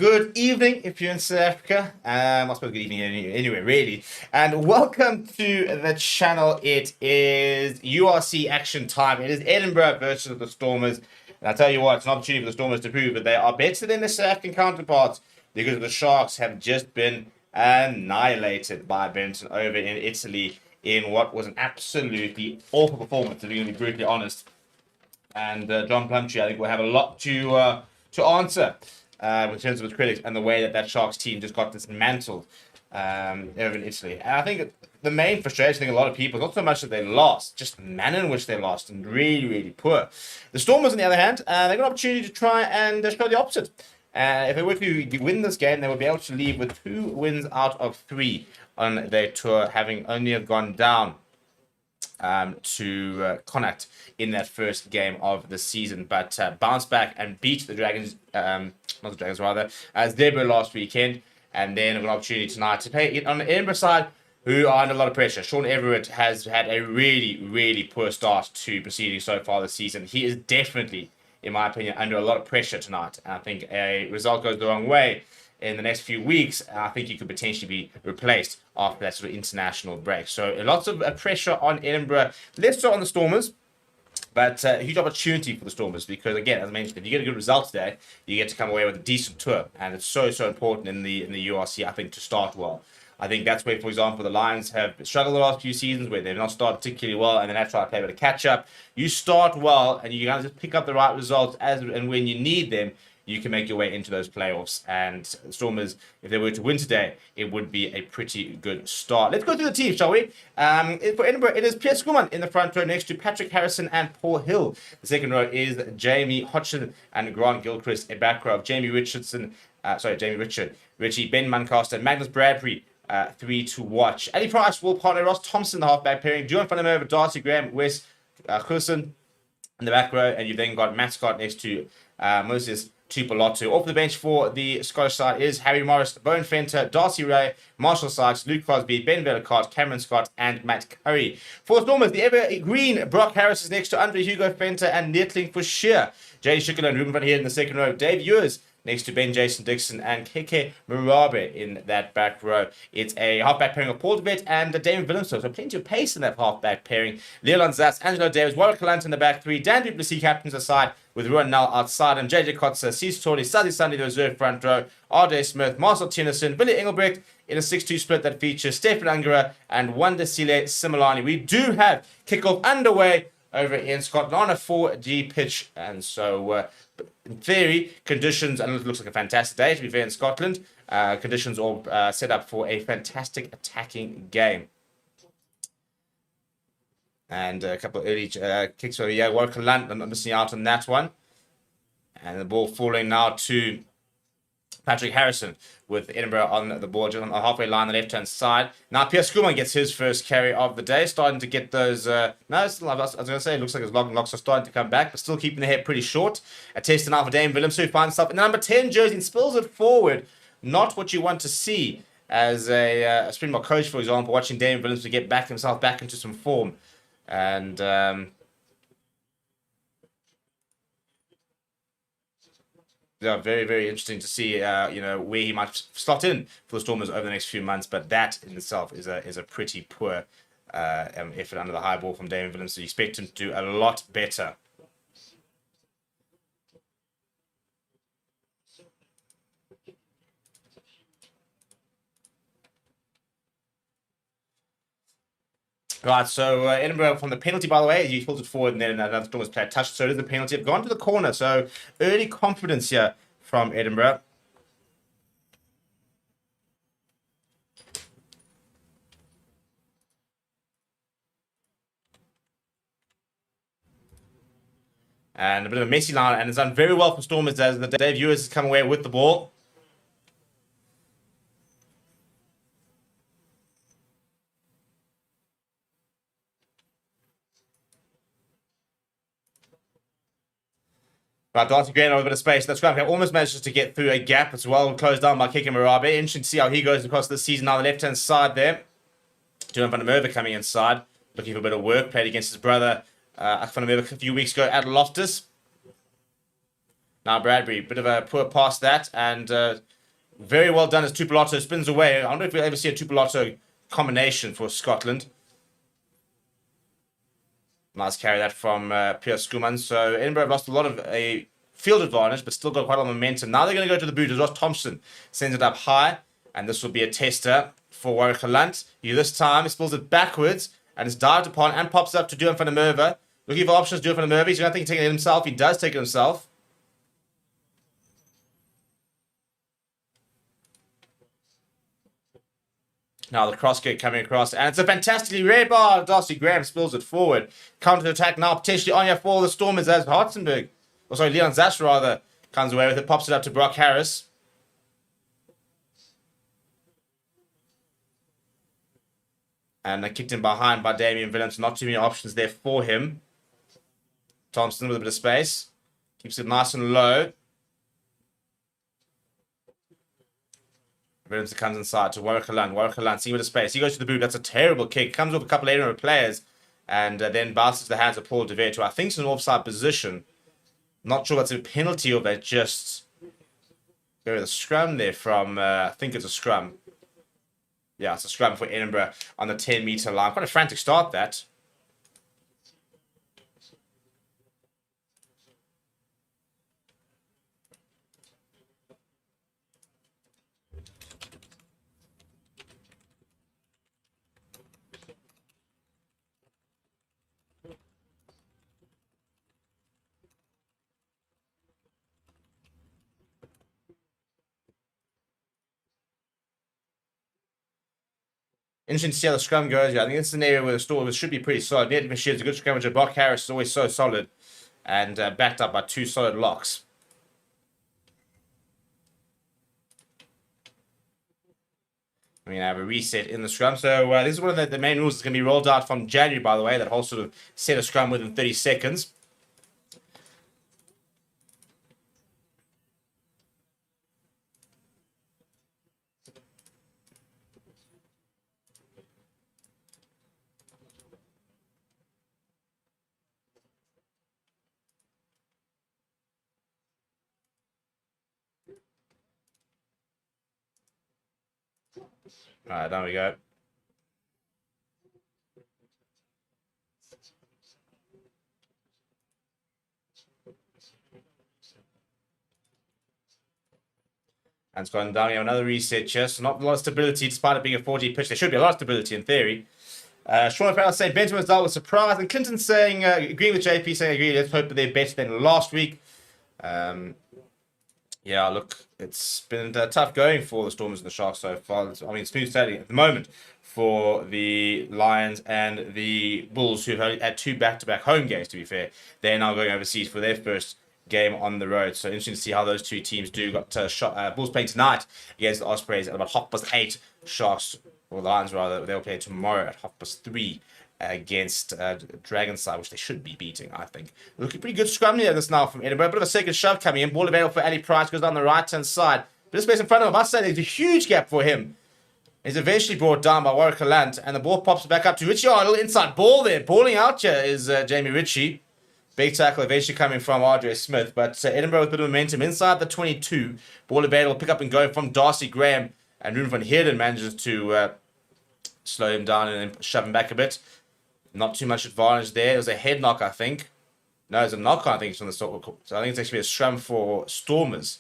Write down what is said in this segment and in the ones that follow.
good evening if you're in South Africa. I suppose good evening anyway, really. And welcome to the channel. It is URC action time. It is Edinburgh versus the Stormers. And I tell you what, it's an opportunity for the Stormers to prove that they are better than their South African counterparts because the Sharks have just been annihilated by Benton over in Italy in what was an absolutely awful performance, to be brutally honest. And John Plumtree, I think, will have a lot to answer in terms of his critics and the way that Sharks team just got dismantled over in Italy. And I think the main frustration thing a lot of people, not so much that they lost, just the manner in which they lost, and really, really poor. The Stormers, on the other hand, they got an opportunity to try and show the opposite. If they were to win this game, they would be able to leave with 2 wins out of 3 on their tour, having only gone down to Connacht in that first game of the season, but bounce back and beat the Dragons, not the Dragons rather, as Edinburgh last weekend, and then have an opportunity tonight to play it on the Edinburgh side, who are under a lot of pressure. Sean Everett has had a really, really poor start to proceedings so far this season. He is definitely, in my opinion, under a lot of pressure tonight, and I think a result goes the wrong way in the next few weeks, I think he could potentially be replaced after that sort of international break. So lots of pressure on Edinburgh. Let's start on the Stormers, but a huge opportunity for the Stormers because, again, as I mentioned, if you get a good result today, you get to come away with a decent tour, and it's so important in the URC, I think, to start well. I think that's where, for example, the Lions have struggled the last few seasons where they've not started particularly well, and then that's why I play a bit of catch up. You start well, and you kind of just pick up the right results as and when you need them. You can make your way into those playoffs. And the Stormers, if they were to win today, it would be a pretty good start. Let's go through the team, shall we? For Edinburgh, it is Pierre Schoeman in the front row next to Patrick Harrison and Paul Hill. The second row is Jamie Hodgson and Grant Gilchrist. A back row of Jamie Richard, Richie, Ben Mancaster, and Magnus Bradbury. 3 to watch. Ali Price will partner Ross Thompson, the halfback pairing. John van der Merwe, Darcy Graham, Wes Goosen in the back row. And you've then got Matt Scott next to Moses Tupolotu. Off the bench for the Scottish side is Harry Morris, Bowen Fenter, Darcy Ray, Marshall Sykes, Luke Crosby, Ben Vellicott, Cameron Scott, and Matt Currie. For Stormers, the ever-green Brock Harris is next to Andre Hugo Fenter and Nettling for Sheer. Jay Schickler and Ruben van Heer in the second row. Dave Ewers next to Ben Jason Dixon and Keke Murabe in that back row. It's a halfback pairing of Paul DeVet and Damon Willemse. So plenty of pace in that halfback pairing. Leon Zatz, Angelo Davis, Warwick Calant in the back 3. Dan Duplessis captains aside with Ruan Null outside and JJ Kotzer, Cease Torley, Sadie Sunday the reserve front row. R.J. Smith, Marcel Tennyson, Billy Engelbrecht in a 6-2 split that features Stefan Angera and Wandesile Similani. We do have kickoff underway over in Scotland on a 4G pitch, and so in theory, conditions, and it looks like a fantastic day to be fair in Scotland, conditions all set up for a fantastic attacking game. And a couple of early kicks over here. Warwick Land, I'm not missing out on that one. And the ball falling now to Patrick Harrison with Edinburgh on the ball, just on the halfway line, the left-hand side. Now, Pierre Schoeman gets his first carry of the day, starting to get those... I was going to say, it looks like his long locks are starting to come back, but still keeping the head pretty short. A test now for Dame Willemse, who finds himself in the number 10 jersey and spills it forward. Not what you want to see as a Springbok coach, for example, watching Dame Willemse get himself back into some form. And... yeah, very, very interesting to see, where he might slot in for the Stormers over the next few months. But that in itself is a pretty poor effort under the high ball from Damon Willemse. So you expect him to do a lot better. Right, so Edinburgh from the penalty, by the way, he pulled it forward and then another Stormers player touched, so it is a penalty. Have gone to the corner, so early confidence here from Edinburgh. And a bit of a messy line, and it's done very well for Stormers as the Dave Ewers has come away with the ball. Right, Darcy Graham over a bit of space. That's great. Almost manages to get through a gap as well, closed down by Keke Murabe. Interesting to see how he goes across the season. Now the left-hand side there. John van der Merwe coming inside, looking for a bit of work. Played against his brother, van der Merwe, a few weeks ago at Loftus. Now Bradbury, bit of a poor pass that, and very well done as Tupolotto spins away. I wonder if we'll ever see a Tupolotto combination for Scotland. Nice carry that from Pierre Schoeman. So Edinburgh have lost a lot of a field advantage, but still got quite a lot of momentum. Now they're going to go to the boot as Ross Thompson sends it up high, and this will be a tester for Warwick Lunt. This time he spills it backwards, and it's dived upon and pops up to Un9ted Rugby. Looking for options, Un9ted Rugby. He's going to think he's taking it himself. He does take it himself. Now the cross kick coming across, and it's a fantastically rare bar. Darcy Graham spills it forward. Counter attack now, potentially on here for the Stormers as Hartzenberg, Leon Zash rather, comes away with it, pops it up to Brock Harris. And kicked in behind by Damien Willems. Not too many options there for him. Thompson with a bit of space. Keeps it nice and low. Willems comes inside to Warwick Lunt. Warwick Lunt, see with the space. He goes to the boot. That's a terrible kick. Comes with a couple of Edinburgh players. And then bounces to the hands of Paul de Wet, who I think is in an offside position. Not sure that's a penalty or they just go with a scrum there from, I think it's a scrum. Yeah, it's a scrum for Edinburgh on the 10-metre line. Quite a frantic start, that. Interesting to see how the scrum goes. Yeah, I think this is an area where the Stormers should be pretty solid. Ned Mashir's a good scrummager. Brock Harris is always so solid and backed up by two solid locks. I have a reset in the scrum. So this is one of the main rules that's going to be rolled out from January, by the way, that whole sort of set a scrum within 30 seconds. All right, there we go. And it's gone down. We have another reset here. So not a lot of stability despite it being a 4G pitch. There should be a lot of stability in theory. Sean O'Farrell saying Benjamin Zell was surprised. And Clinton saying, agreeing with JP, saying agree. Let's hope that they're better than last week. Yeah, look, it's been tough going for the Stormers and the Sharks so far. Smooth sailing at the moment for the Lions and the Bulls, who've only had two back-to-back home games, to be fair. They're now going overseas for their first game on the road. So interesting to see how those two teams do. Got Bulls playing tonight against the Ospreys at about 8:30. Sharks, or Lions rather, they'll play tomorrow at 3:30. Against Dragons side, which they should be beating, I think. Looking pretty good scrum here this now from Edinburgh. A bit of a second shove coming in. Ball available for Ali Price. Goes down the right-hand side. Bit of space in front of him. I must say there's a huge gap for him. He's eventually brought down by Warwick Lunt. And the ball pops back up to Ritchie. Oh, a little inside ball there. Balling out here is Jamie Ritchie. Big tackle eventually coming from RJ Smith. But Edinburgh with a bit of momentum inside the 22. Ball available. Pick up and go from Darcy Graham. And Ruben van Heerden manages to slow him down and then shove him back a bit. Not too much advantage there. It was a head knock, I think. No, it's a knock on, I think, it's from the Stormers. So I think it's actually a scrum for Stormers.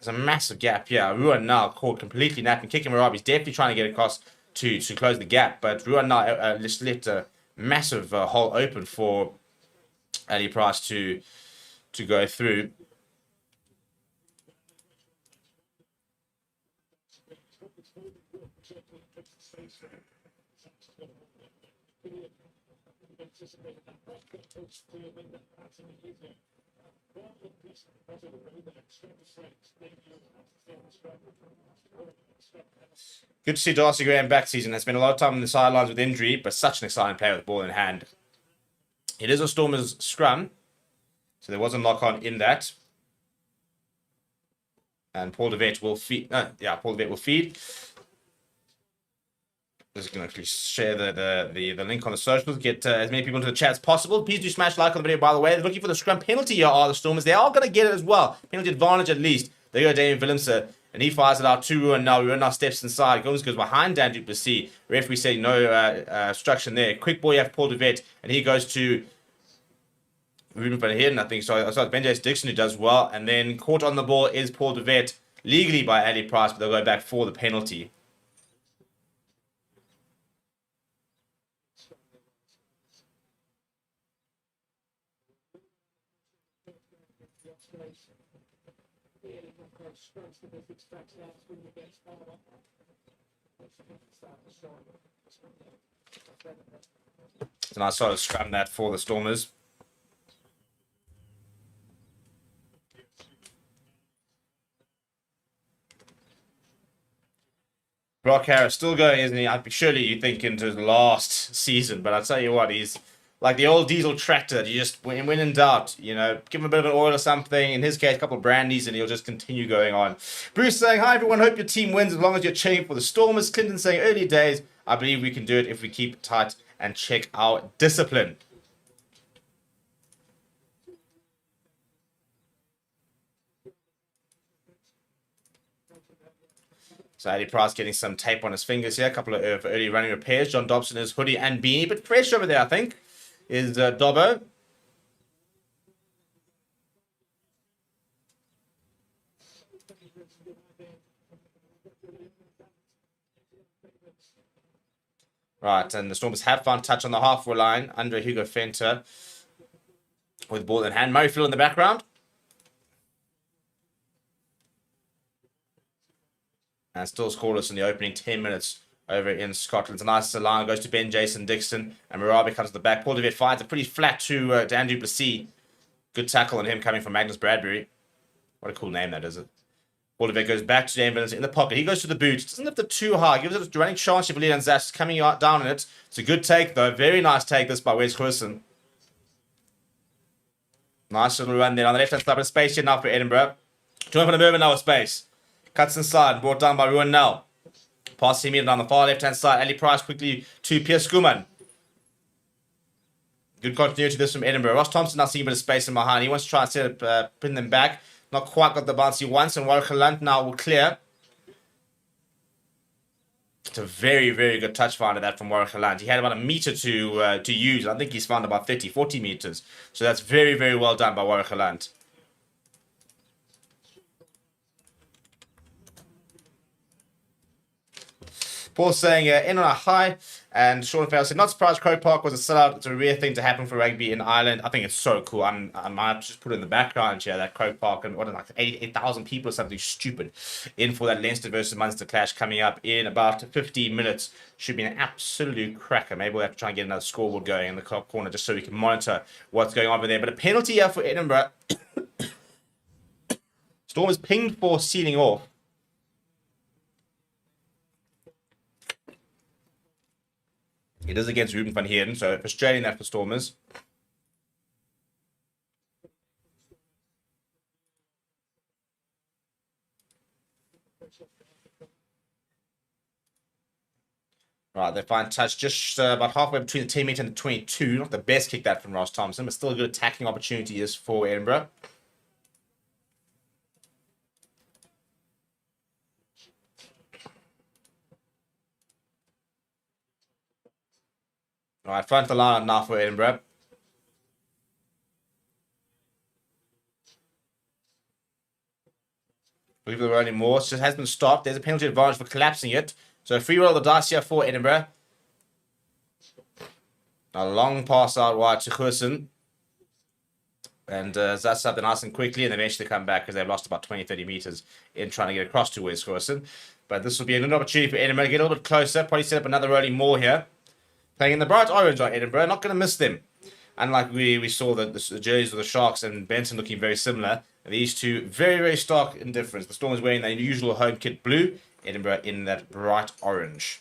There's a massive gap here. Ruan now caught completely napping. Kicking Marab. He's definitely trying to get across to close the gap. But Ruan now just left a massive hole open for Ali Price to go through. Good to see Darcy Graham back season. Has spent a lot of time on the sidelines with injury, but such an exciting player with the ball in hand. It is a Stormers scrum, so there was a knock-on in that. And Paul de Wet will feed. Paul de Wet will feed. Just going to actually share the link on the socials, get as many people into the chat as possible. Please do smash like on the video, by the way. They're looking for the scrum penalty here, are the Stormers. They are going to get it as well. Penalty advantage at least. There you go, Damien Willemse. And he fires it out to Ruan now. Ruan now steps inside. Gomes goes behind Dan du Plessis. Referee said no obstruction there. Quick ball, you have Paul de Vet. And he goes to Ruben van Heerden, I think. Sorry, Benjamin Dixon, who does well. And then caught on the ball is Paul de Vet. Legally by Ali Price, but they'll go back for the penalty. So nice sort of scrum that for the Stormers. Brock Harris still going, isn't he? Surely you think into the last season, but I'll tell you what, he's like the old diesel tractor. You just, when in doubt, you know, give him a bit of an oil or something. In his case, a couple of brandies, and he'll just continue going on. Bruce saying, hi everyone, hope your team wins as long as you're cheering for the Stormers. Clinton saying, early days, I believe we can do it if we keep tight and check our discipline. So Ali Price getting some tape on his fingers here. A couple of early running repairs. John Dobson is hoodie and beanie, but fresh over there, I think, is Dobbo. Right, and the Stormers have found touch on the halfway line under Hugo Fenter with ball in hand. Murrayfield in the background. And still scoreless in the opening 10 minutes over in Scotland. It's a nice line. Goes to Ben Jason Dixon. And Marabi comes to the back. Paul de Vet finds it pretty flat to Dan du Plessis. Good tackle on him coming from Magnus Bradbury. What a cool name that is. Paul de Vet goes back to Dan Willemse in the pocket. He goes to the boot. Doesn't lift it too high. Gives it a running chance for Leland Zas coming out down on it. It's a good take though. Very nice take this by Wes Wilson. Nice little run there on the left hand side of space here now for Edinburgh. Join for the movement now with space. Cuts inside, brought down by Ruan now. Pass immediately on the far left-hand side. Ali Price quickly to Piers Skuman. Good continuity this from Edinburgh. Ross Thompson now seeing a bit of space in behind. He wants to try and set up, pin them back. Not quite got the bounce he wants, and Warwick now will clear. It's a very, very good touch finder that from Warwick Land. He had about a meter to use. I think he's found about 30, 40 meters. So that's very, very well done by Warwick Land. Paul saying in on a high, and Sean Farrell said, not surprised Croke Park was a sellout. It's a rare thing to happen for rugby in Ireland. I think it's so cool. I might just put it in the background here, that Croke Park, and what, like 8,000 people or something stupid in for that Leinster versus Munster clash coming up in about 15 minutes. Should be an absolute cracker. Maybe we'll have to try and get another scoreboard going in the top corner just so we can monitor what's going on over there. But a penalty here for Edinburgh. Storm is pinged for sealing off. It is against Ruben van Heerden, so frustrating that for Stormers. Right, they find touch just about halfway between the 10 meter and the 22. Not the best kick that from Ross Thompson, but still a good attacking opportunity is for Edinburgh. All right, front of the line now for Edinburgh. I believe there were only more. It just has been stopped. There's a penalty advantage for collapsing it. So a free roll of the dice here for Edinburgh. A long pass out wide to Goosen. And that's up nice and quickly, and eventually come back because they've lost about 20, 30 meters in trying to get across to Wes Goosen. But this will be a good opportunity for Edinburgh to get a little bit closer. Probably set up another rolling more here. Playing in the bright orange are Edinburgh. Not going to miss them. Unlike we saw the jerseys of the Sharks and Benson looking very similar. These two, very, very stark in difference. The Storm is wearing their usual home kit blue. Edinburgh in that bright orange.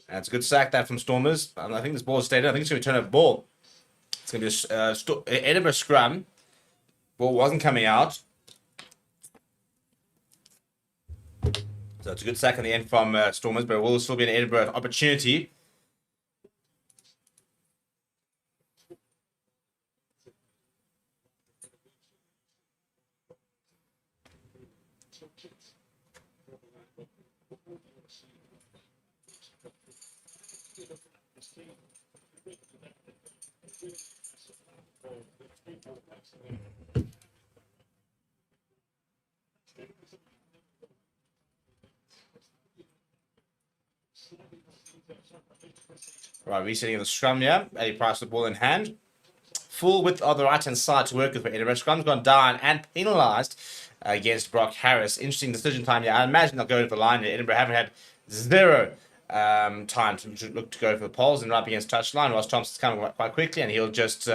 That's a good sack that from Stormers. And I think this ball is stayed in. I think it's going to turn over ball. It's going to be a Edinburgh scrum. Ball wasn't coming out. So it's a good sack in the end from Stormers, but it will still be an Edinburgh opportunity. Right, resetting the scrum here. Eddie Price with the ball in hand. Full width of the right-hand side to work with for Edinburgh. Scrum's gone down and penalised against Brock Harris. Interesting decision time here. I imagine they'll go to the line. Edinburgh haven't had zero time to look to go for the poles and right up against touchline. Ross Thompson's coming quite quickly and he'll just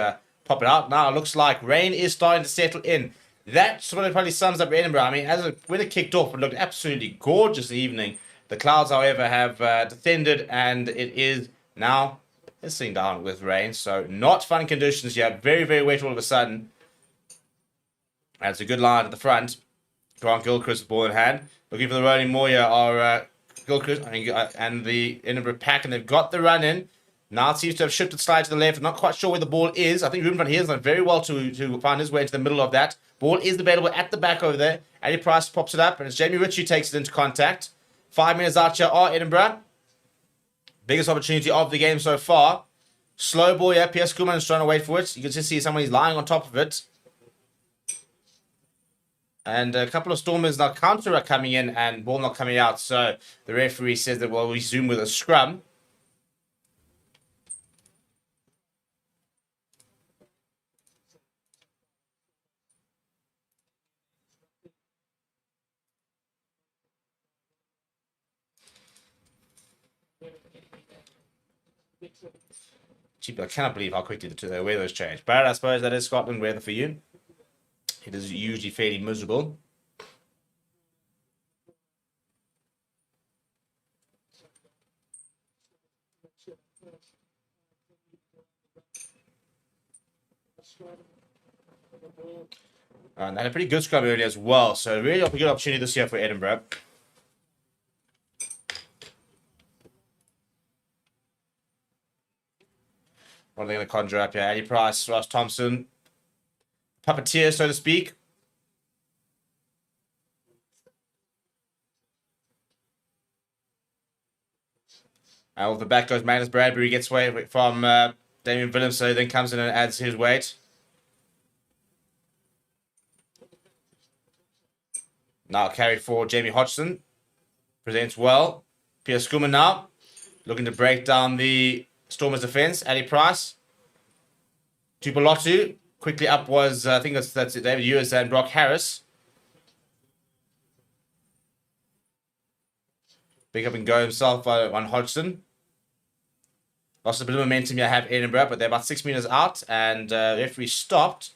pop it out. Now it looks like rain is starting to settle in. That's what it probably sums up Edinburgh. I mean, when it kicked off, it looked absolutely gorgeous evening. The clouds, however, have descended and it is now pissing down with rain. So not fun conditions here. Very, very wet all of a sudden. And it's a good line at the front. Grant Gilchrist with ball in hand. Looking for the rolling more here are Gilchrist and the Edinburgh pack. And they've got the run in. Now it seems to have shifted slightly to the left. I'm not quite sure where the ball is. I think Ruben van Heer's done very well to find his way into the middle of that. Ball is available at the back over there. Eddie Price pops it up. And it's Jamie Ritchie takes it into contact. 5 minutes out here are Edinburgh. Biggest opportunity of the game so far. Slow ball, yeah. Pierce Kuhlman is trying to wait for it. You can just see someone he's lying on top of it. And a couple of Stormers now counter are coming in and ball not coming out. So the referee says that we'll resume with a scrum. Gee, I cannot believe how quickly the weather's changed. But I suppose that is Scotland weather for you. It is usually fairly miserable. And they had a pretty good scrum earlier as well. So really a good opportunity this year for Edinburgh. What are they going to conjure up here? Eddie Price, Ross Thompson. Puppeteer, so to speak. And off the back goes Magnus Bradbury. Gets away from Damien Willems, so he then comes in and adds his weight. Now carry for Jamie Hodgson. Presents well. Pierce Kuhlman now. Looking to break down the Stormers' defense. Eddie Price. Tupolotu. Quickly up was, I think that's it, David Ewers and Brock Harris. Pick up and go himself on Hodgson. Lost a bit of momentum here, have Edinburgh, but they're about 6 meters out, and the referee stopped.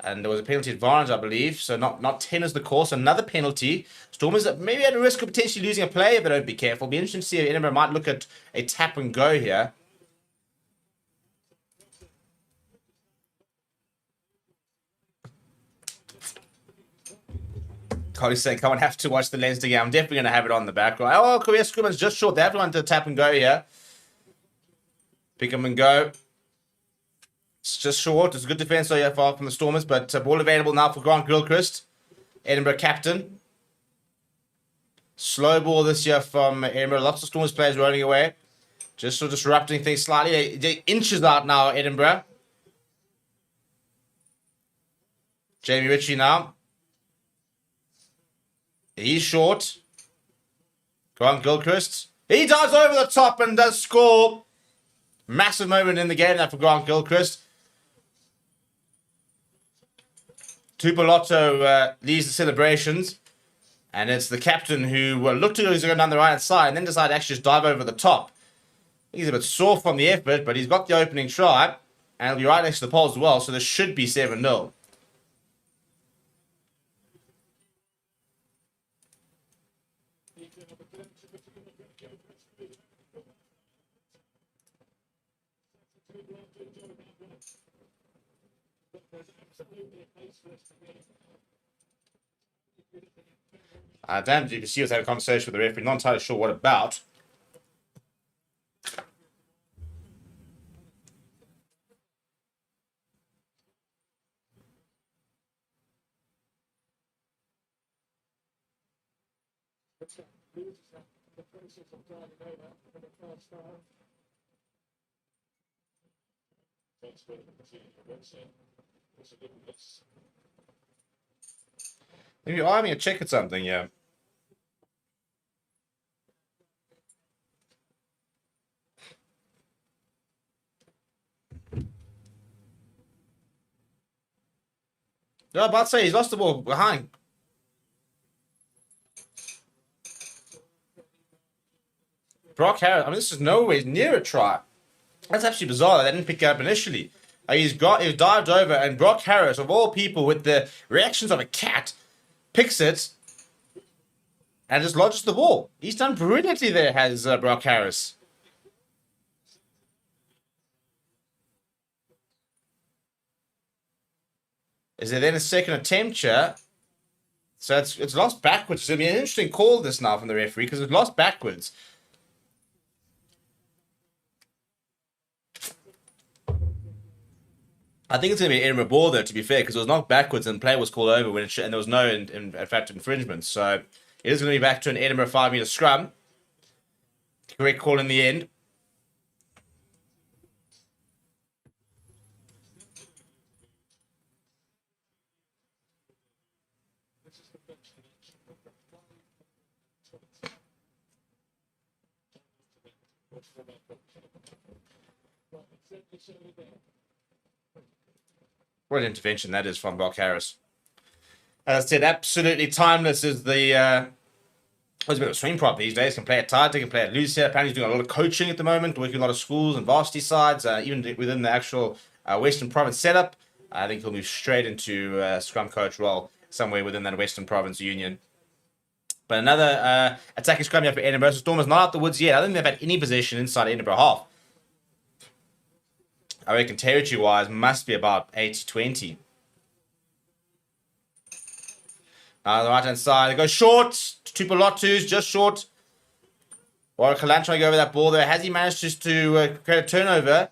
And there was a penalty advantage, I believe. So not 10 is the call. So another penalty. Stormers maybe at a risk of potentially losing a play if they don't be careful. It'll be interesting to see if Edinburgh might look at a tap and go here. Collie's saying, come on, have to watch the Leinster game. I'm definitely going to have it on the background. Oh, Korea Scrimmage just short. They have to run to tap and go here. Pick them and go. It's just short. It's a good defense so far from the Stormers, but ball available now for Grant Gilchrist, Edinburgh captain. Slow ball this year from Edinburgh. Lots of Stormers players rolling away. Just sort of disrupting things slightly. They're inches out now, Edinburgh. Jamie Ritchie now. He's short. Grant Gilchrist. He dives over the top and does score. Massive moment in the game now for Grant Gilchrist. Tupolotu leads the celebrations. And it's the captain who looked to go down the right hand side and then decided to actually just dive over the top. He's a bit sore from the effort, but he's got the opening try. And it'll be right next to the poles as well, so this should be 7-0. Damn, you can see us having a conversation with the referee. Not entirely sure what about. Maybe you're having a check at something, yeah. Yeah, I'm about to say he's lost the ball behind. Brock Harris, I mean, this is nowhere near a try. That's absolutely bizarre that they didn't pick it up initially. He's dived over, and Brock Harris, of all people, with the reactions of a cat, picks it and just lodges the ball. He's done brilliantly there, has Brock Harris. Is there then a second attempt here? So it's lost backwards. It's going to be an interesting call this now from the referee because it's lost backwards. I think it's going to be an Edinburgh ball, though, to be fair, because it was knocked backwards and play was called over when and there was no, in fact, infringement. So it is going to be back to an Edinburgh 5-metre scrum. Correct call in the end. What an intervention that is from Brock Harris. As I said, absolutely timeless is the... He's a bit of a swing prop these days. Can play it tight, can play it loose here. Apparently he's doing a lot of coaching at the moment, working with a lot of schools and varsity sides, even within the actual Western Province setup. I think he'll move straight into scrum coach role somewhere within that Western Province union. But another attacking scrum here for Edinburgh. So Stormers not out the woods yet. I don't think they've had any possession inside Edinburgh half. I reckon territory-wise must be about 80-20. On the right-hand side, they go short. Tupolotu's just short. Or Kalan trying to go over that ball there. Has he managed just to create a turnover?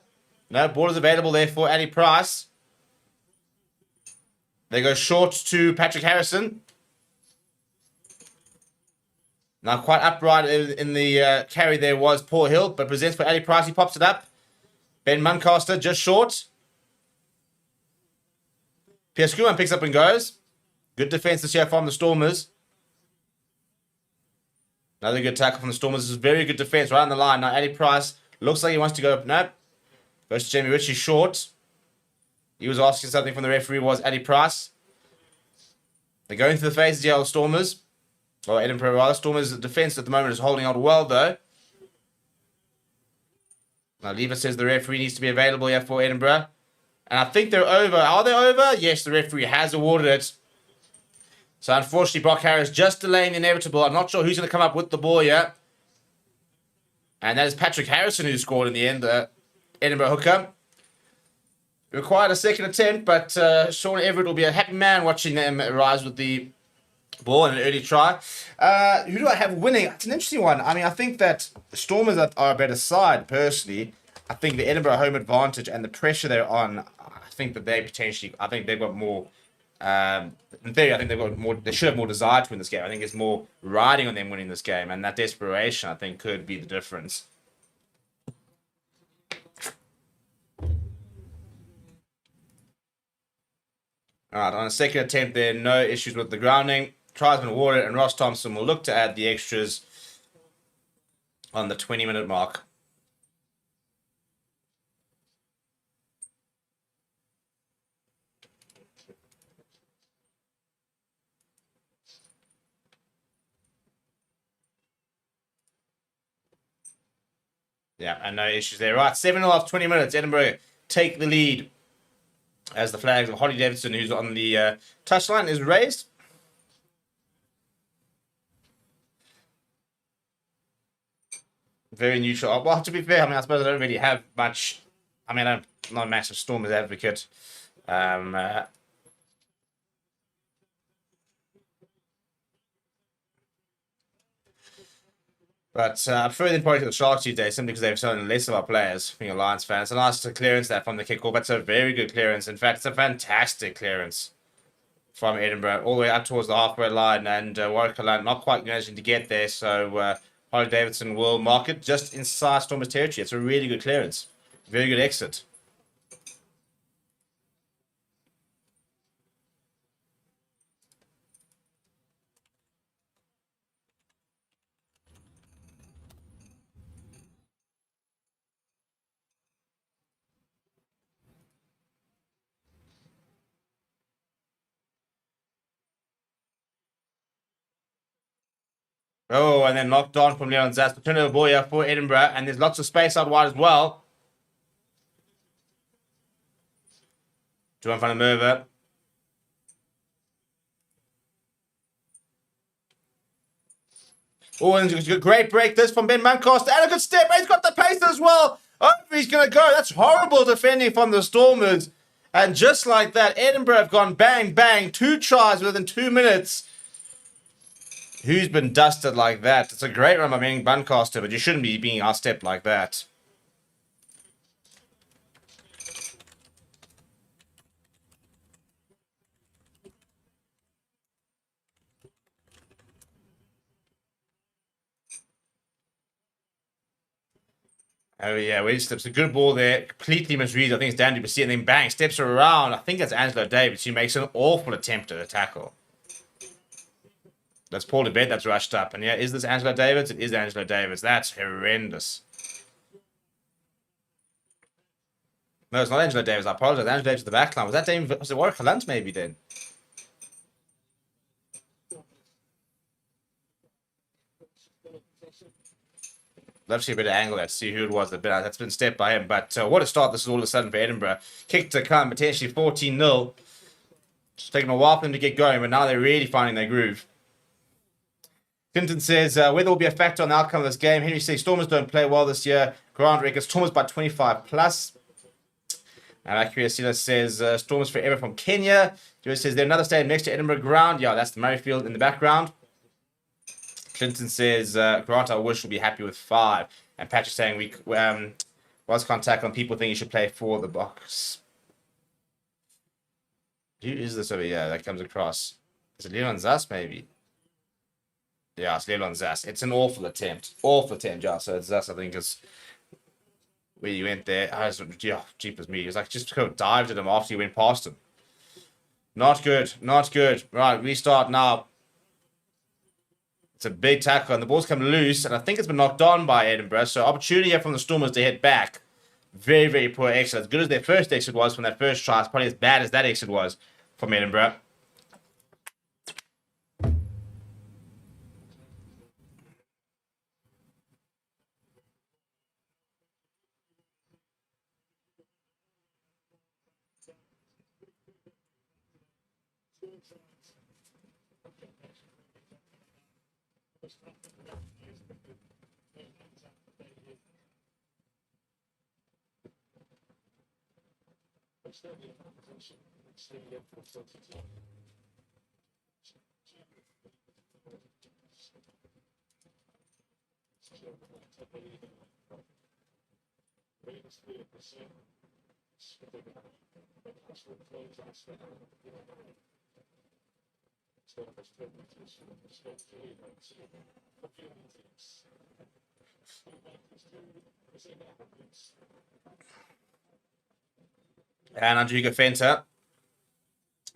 No, ball is available there for Ali Price. They go short to Patrick Harrison. Now quite upright in the carry there was Paul Hill, but presents for Ali Price. He pops it up. Ben Muncaster just short. Pierre Schoeman picks up and goes. Good defense this year from the Stormers. Another good tackle from the Stormers. This is very good defense right on the line. Now Ali Price looks like he wants to go up. Nope. Goes to Jamie Ritchie short. He was asking something from the referee, was Ali Price. They're going through the faces here, the Stormers. Or Edinburgh rather. Stormers' defense at the moment is holding on well though. Now Lever says the referee needs to be available here for Edinburgh. And I think they're over. Are they over? Yes, the referee has awarded it. So unfortunately, Brock Harris just delaying the inevitable. I'm not sure who's going to come up with the ball yet. And that is Patrick Harrison who scored in the end, the Edinburgh hooker. Required a second attempt, but Sean Everett will be a happy man watching them rise with the ball in an early try. Who do I have winning? It's an interesting one. I mean, I think that the Stormers are a better side, personally. I think the Edinburgh home advantage and the pressure they're on, I think that they potentially, I think they've got more... in theory, I think they've got more. They should have more desire to win this game. I think it's more riding on them winning this game, and that desperation, I think, could be the difference. All right, on a second attempt, there no issues with the grounding. Tries been awarded, and Ross Thompson will look to add the extras on the 20-minute mark. Yeah, and no issues there. Right, 7-0 after 20 minutes. Edinburgh take the lead as the flag of Holly Davidson, who's on the touchline, is raised. Very neutral. Well, to be fair, I mean, I suppose I don't really have much. I mean, I'm not a massive Stormers advocate. But I prefer them probably to the Sharks these days, simply because they've shown less of our players, being a Lions fan. It's a nice clearance there from the kickoff. That's a very good clearance. In fact, it's a fantastic clearance from Edinburgh, all the way up towards the halfway line, and Watchalong not quite managing to get there, so Holly Davidson will mark it just inside Stormers territory. It's a really good clearance. Very good exit. Oh, and then knocked on from Leon Zas. Turnover ball here for Edinburgh, and there's lots of space out wide as well. Joan van der Merwe. Oh, and a great break this from Ben Mancaster, and a good step. He's got the pace as well. Oh, he's going to go. That's horrible defending from the Stormers. And just like that, Edinburgh have gone bang, bang. 2 tries within 2 minutes. Who's been dusted like that? It's a great run by Ben Mancaster, but you shouldn't be being outstepped like that. Oh, yeah, wedge steps. A good ball there. Completely misreads. I think it's Dan Duplessis, and then bang, steps around. I think that's Angelo Davis, who makes an awful attempt at a tackle. That's Paul DeBet that's rushed up. And yeah, is this Angelo Davis? It is Angelo Davis. That's horrendous. No, it's not Angelo Davis. I apologize. Angelo Davis at the back line. Was it Warwick Hunt maybe then? Love to see a bit of angle there to see who it was that's been stepped by him. But what a start this is all of a sudden for Edinburgh. Kick to come, potentially 14-0. It's taken a while for them to get going, but now they're really finding their groove. Clinton says, whether will be a factor on the outcome of this game. Henry says, Stormers don't play well this year. Grant records Stormers by 25 plus. And Akira says, Stormers forever from Kenya. Joe says, there's another stadium next to Edinburgh ground. Yeah, that's the Murrayfield in the background. Clinton says, Grant, I wish will be happy with 5. And Patrick saying, we was contact on people think you should play for the box. Who is this over here that comes across? Is it Leon Zas, maybe? Yeah, it's Leon Zas. It's an awful attempt. Awful attempt, yeah. So it's Zas, I think, is where you went there. Yeah, jeepers me. It was like just kind of dived at him after you went past him. Not good. Not good. Right, restart now. It's a big tackle, and the ball's come loose, and I think it's been knocked on by Edinburgh. So opportunity here from the Stormers to hit back. Very, very poor exit. As good as their first exit was from that first try, it's probably as bad as that exit was from Edinburgh. And Andrigo Fenter.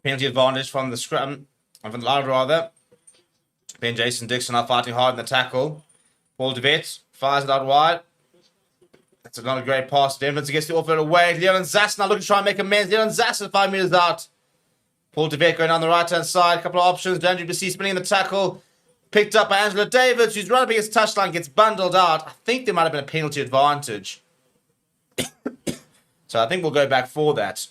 Penalty advantage from the scrum, from the line rather. Ben Jason Dixon are fighting hard in the tackle. Paul DeVet fires it out wide. That's not a great pass. Denvers gets the offload away. Leon Zas now looking to try and make amends. Leon Zas is 5 meters out. Paul DeVet going down the right-hand side. A couple of options. Andrew Duplessis spinning in the tackle. Picked up by Angela Davids, who's right up against touchline, gets bundled out. I think there might have been a penalty advantage. So I think we'll go back for that.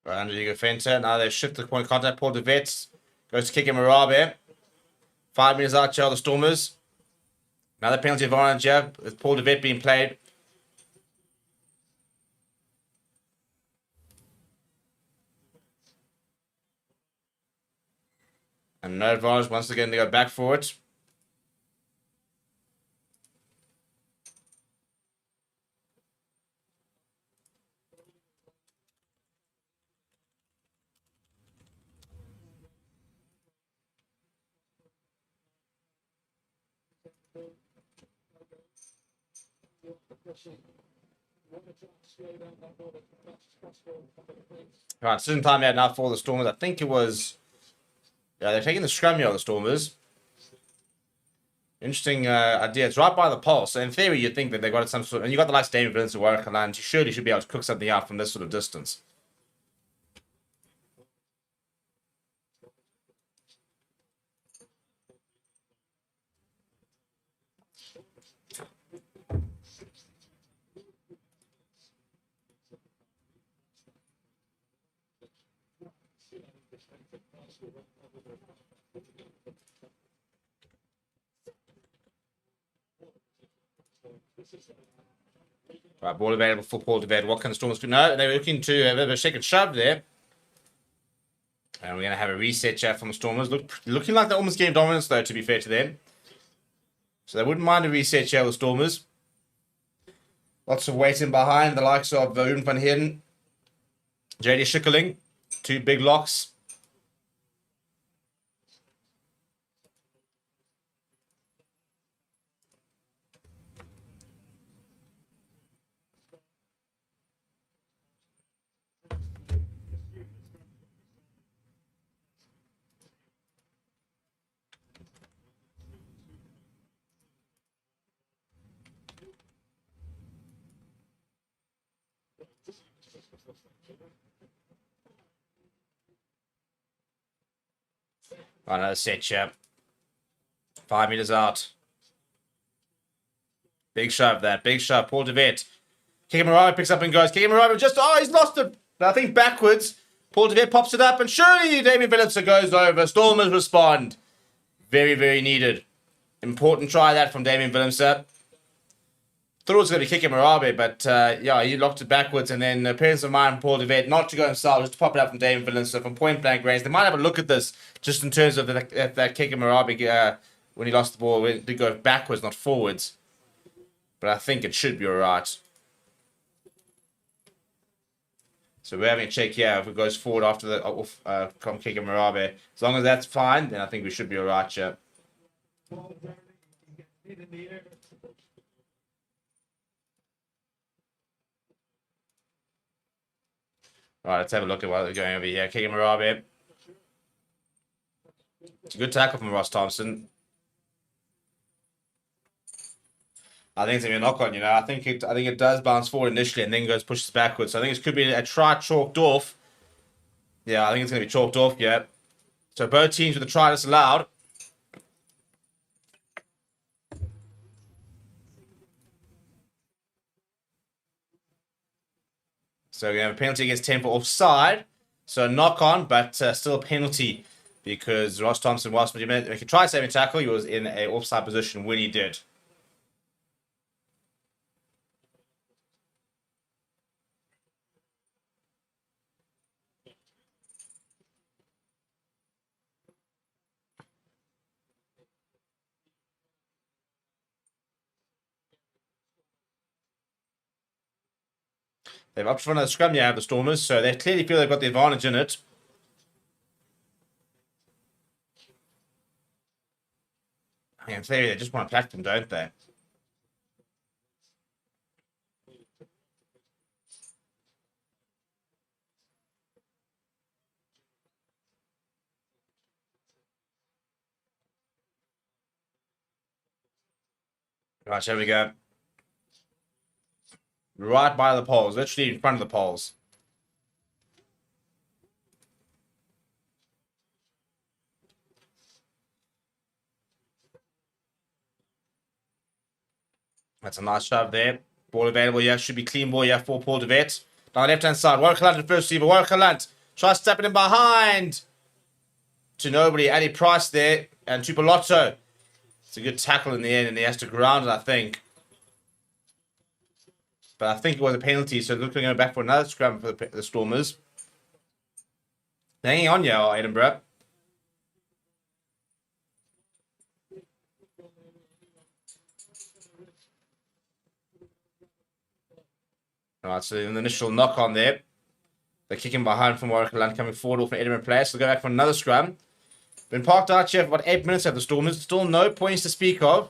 Right under you go, Fenter. Now they shift the point of contact. Paul DeVet goes to kick him Marabe. 5 minutes out, the Stormers. Another penalty advantage here with Paul DeVet being played. And no advantage once again to go back for it. Right, decision time out now for the Stormers. I think it was... Yeah, they're taking the scrum here, the Stormers. Interesting idea. It's right by the pole. So in theory, you'd think that they got some sort... And you got the likes of Damien Vincent, Warwick Land. You surely should be able to cook something out from this sort of distance. Right, ball available for Paul DeVet. What can the Stormers do? No, they were looking to have a shake and shove there. And we're going to have a reset chat from the Stormers. Looking like they're almost getting dominance, though, to be fair to them. So they wouldn't mind a reset chat with Stormers. Lots of waiting behind. The likes of Ruben van Heerden. JD Schikkeling. 2 big locks. Another set chat. 5 meters out. Big shove that. Big shove. Paul DeVet. Kikimarawa picks up and goes. Kikimarawa just... Oh, he's lost it. I think backwards. Paul DeVet pops it up. And surely Damien Phillips goes over. Stormers respond. Very, very needed. Important try that from Damien Phillips. Thought it was going to be Kikimarawa, but yeah, he locked it backwards. And then appearance of mine, Paul DeVet, not to go himself, just to pop it up from Damien Phillips. So from point blank range, they might have a look at this just in terms of that Kikimarawa when he lost the ball. It did go backwards, not forwards. But I think it should be all right. So we're having a check here if it goes forward after the from Kikimarawa. As long as that's fine, then I think we should be all right, yeah. Right, let's have a look at what they're going over here. Kikimarawa. It's a good tackle from Ross Thompson. I think it's gonna be a knock on, you know. I think it does bounce forward initially and then pushes backwards. So I think it could be a try chalked off. Yeah, I think it's gonna be chalked off, yeah. So both teams with a try disallowed. So we have a penalty against 10 for offside. So knock on, but still a penalty because Ross Thompson, whilst he could try saving tackle, he was in an offside position when he did. They've opted for another scrum now, the Stormers, so they clearly feel they've got the advantage in it. In theory, they just want to platform, don't they? Right, here we go. Right by the poles, literally in front of the poles. That's a nice shove there. Ball available here. Should be clean ball here for Paul de Wet. Down the left-hand side. Warkaland, the first receiver. Warkaland tries stepping in behind. To nobody. Ali Price there. And Tupolotto. It's a good tackle in the end, and he has to ground it, I think. But I think it was a penalty, so looking to go back for another scrum for the Stormers. They're hanging on here, Edinburgh. Alright, so an initial knock on there. They're kicking behind from Warkaland, coming forward off an Edinburgh player, so they'll go back for another scrum. Been parked out here for about 8 minutes at the Stormers. Still no points to speak of.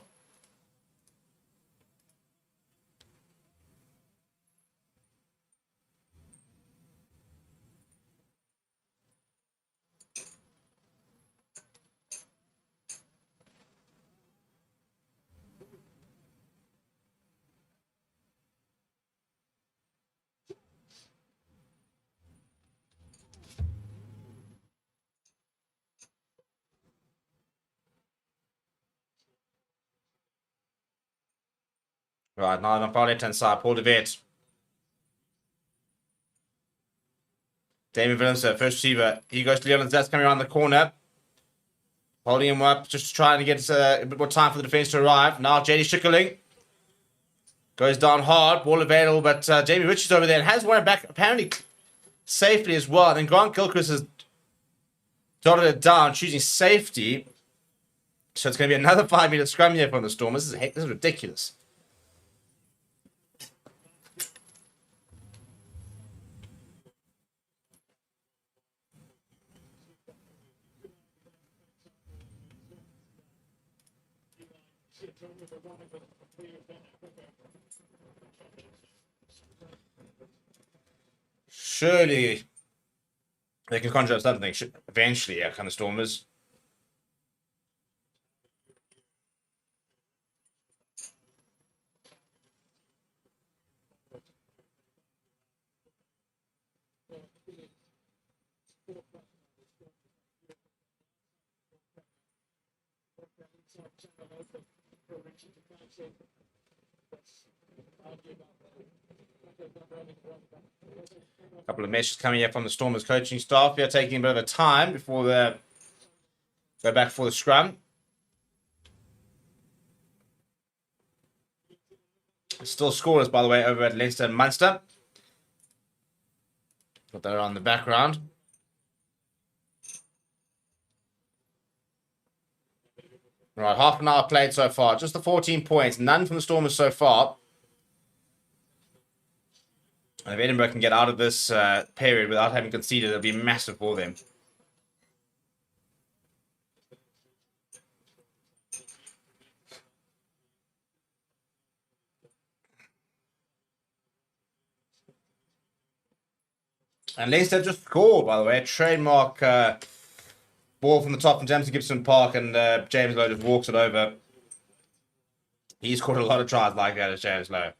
Right, now on the far left-hand side, Paul de Wet. Damien Williams, first receiver. He goes to Leon Zats coming around the corner. Holding him up, just trying to get a bit more time for the defense to arrive. Now JD Schickerling goes down hard. Ball available, but Jamie Richards over there and has won it back apparently safely as well. And then Grant Gilchrist has dotted it down, choosing safety. So it's going to be another 5-minute scrum here from the Stormers. This is ridiculous. Surely they can conjure up something eventually, yeah, kind of Stormers. A couple of messages coming here from the Stormers coaching staff here, taking a bit of a time before they go back for the scrum. Still scoreless, by the way, over at Leinster and Munster. Got that on the background. Right, half an hour played so far. Just the 14 points. None from the Stormers so far. And if Edinburgh can get out of this period without having conceded, it'll be massive for them. And Leinster just scored, by the way. Trademark ball from the top from Jameson Gibson Park, and James Lowe just walks it over. He's scored a lot of tries like that as James Lowe.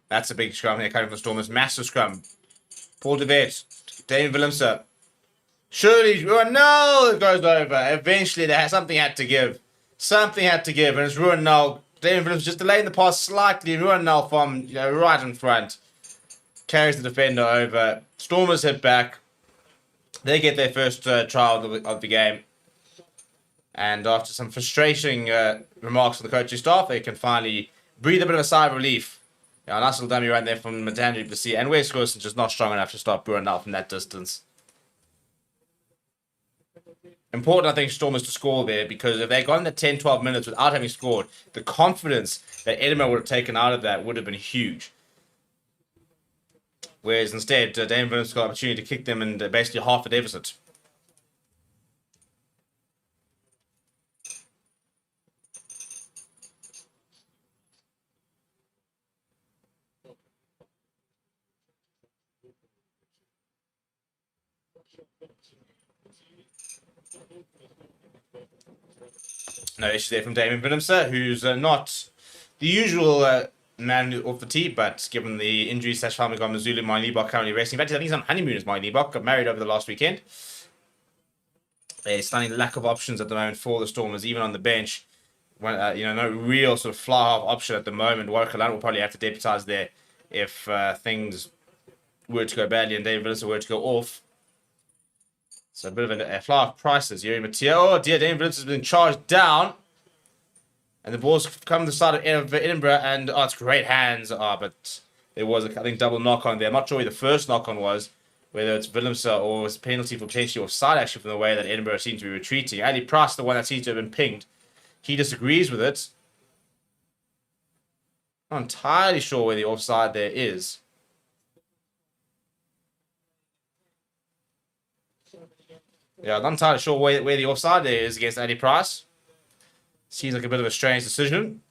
That's a big scrum here coming from the Stormers. Massive scrum. Paul de Wet. David Willemse. Surely, no, it goes over. Eventually, something had to give. Something had to give, and it's Ruan Null. David Willemse just delaying the pass slightly. Ruan Null from right in front. Carries the defender over. Stormers hit back. They get their first try of the game. And after some frustrating remarks from the coaching staff, they can finally breathe a bit of a sigh of relief. Yeah, a nice little dummy right there from Matandri Bassi. And Wes Wilson just not strong enough to stop Ruan Null from that distance. Important, I think, Stormers to score there, because if they got in the 10, 12 minutes without having scored, the confidence that Edinburgh would have taken out of that would have been huge. Whereas instead, Dame Williams got an opportunity to kick them in basically half a deficit. No issue there from Damien Willemse, who's not the usual man off the tee, but given the injury, Falun Gong Mazulu, Mike Liebach currently racing. In fact, I think he's on honeymoon as Mike Liebach, got married over the last weekend. A stunning lack of options at the moment for the Stormers, even on the bench. When, no real sort of fly-half option at the moment. Watchalong will probably have to deputise there if things were to go badly and David Willemse were to go off. So a bit of a fly-half prices. Yuri Mattia. Oh dear, David Willemse has been charged down. And the ball's come to the side of Edinburgh, and it's great hands. But there was, I think, double knock-on there. I'm not sure where the first knock-on was, whether it's Willemse or it's a penalty for potentially offside, actually, from the way that Edinburgh seems to be retreating. Ali Price, the one that seems to have been pinged, he disagrees with it. Not entirely sure where the offside there is. Yeah, I'm not entirely sure where the offside there is against Ali Price. Seems like a bit of a strange decision.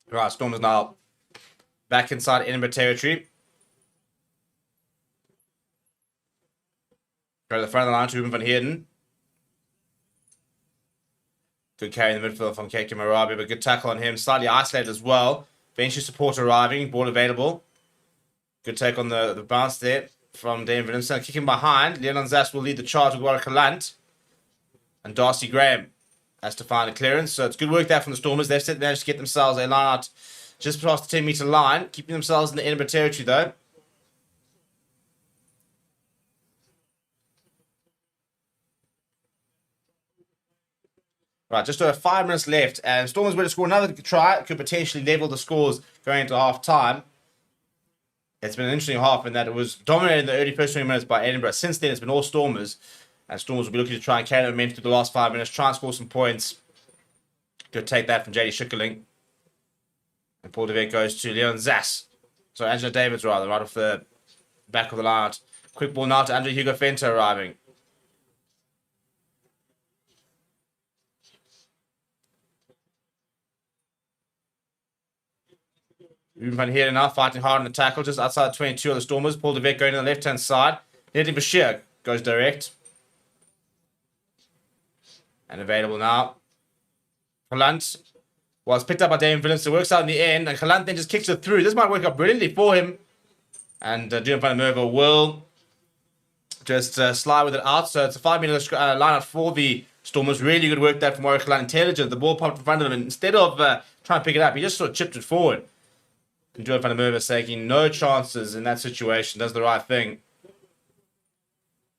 Right, Stormers now back inside Edinburgh territory. Go to the front of the line to Ruben van Heerden. Good carry in the midfield from Keke Marabi, but good tackle on him. Slightly isolated as well. Bench support arriving, ball available. Good take on the bounce there from Dame Willemse. Kicking behind. Leon Zas will lead the charge with Warwick. And Darcy Graham has to find a clearance. So it's good work there from the Stormers. They've managed to get themselves a line out just past the 10-metre line. Keeping themselves in the Edinburgh territory, though. Right, just over 5 minutes left. And Stormers were to score another try. It could potentially level the scores going into half-time. It's been an interesting half in that it was dominated in the early first 20 minutes by Edinburgh. Since then, it's been all Stormers. And Stormers will be looking to try and carry the momentum through the last 5 minutes, try and score some points. Good take that from JD Schikkerling. And Paul de Wet goes to Leon Zas. So Angela Davids, rather, right off the back of the line. Quick ball now to Andrew Hugo Fenter arriving. Ruben van Heerden now fighting hard on the tackle, just outside 22 of the Stormers. Paul de Wet going to the left-hand side. Nedley Bashir goes direct. And available now. Gelant was picked up by Dame Willemse. Works out in the end. And Gelant then just kicks it through. This might work out brilliantly for him. And Duan van der Merwe will just slide with it out. So it's a 5-metre line-out for the Stormers. Really good work there from Warwick Gelant. Intelligent. The ball popped in front of him. And instead of trying to pick it up, he just sort of chipped it forward. And Duan van der Merwe taking no chances in that situation. Does the right thing.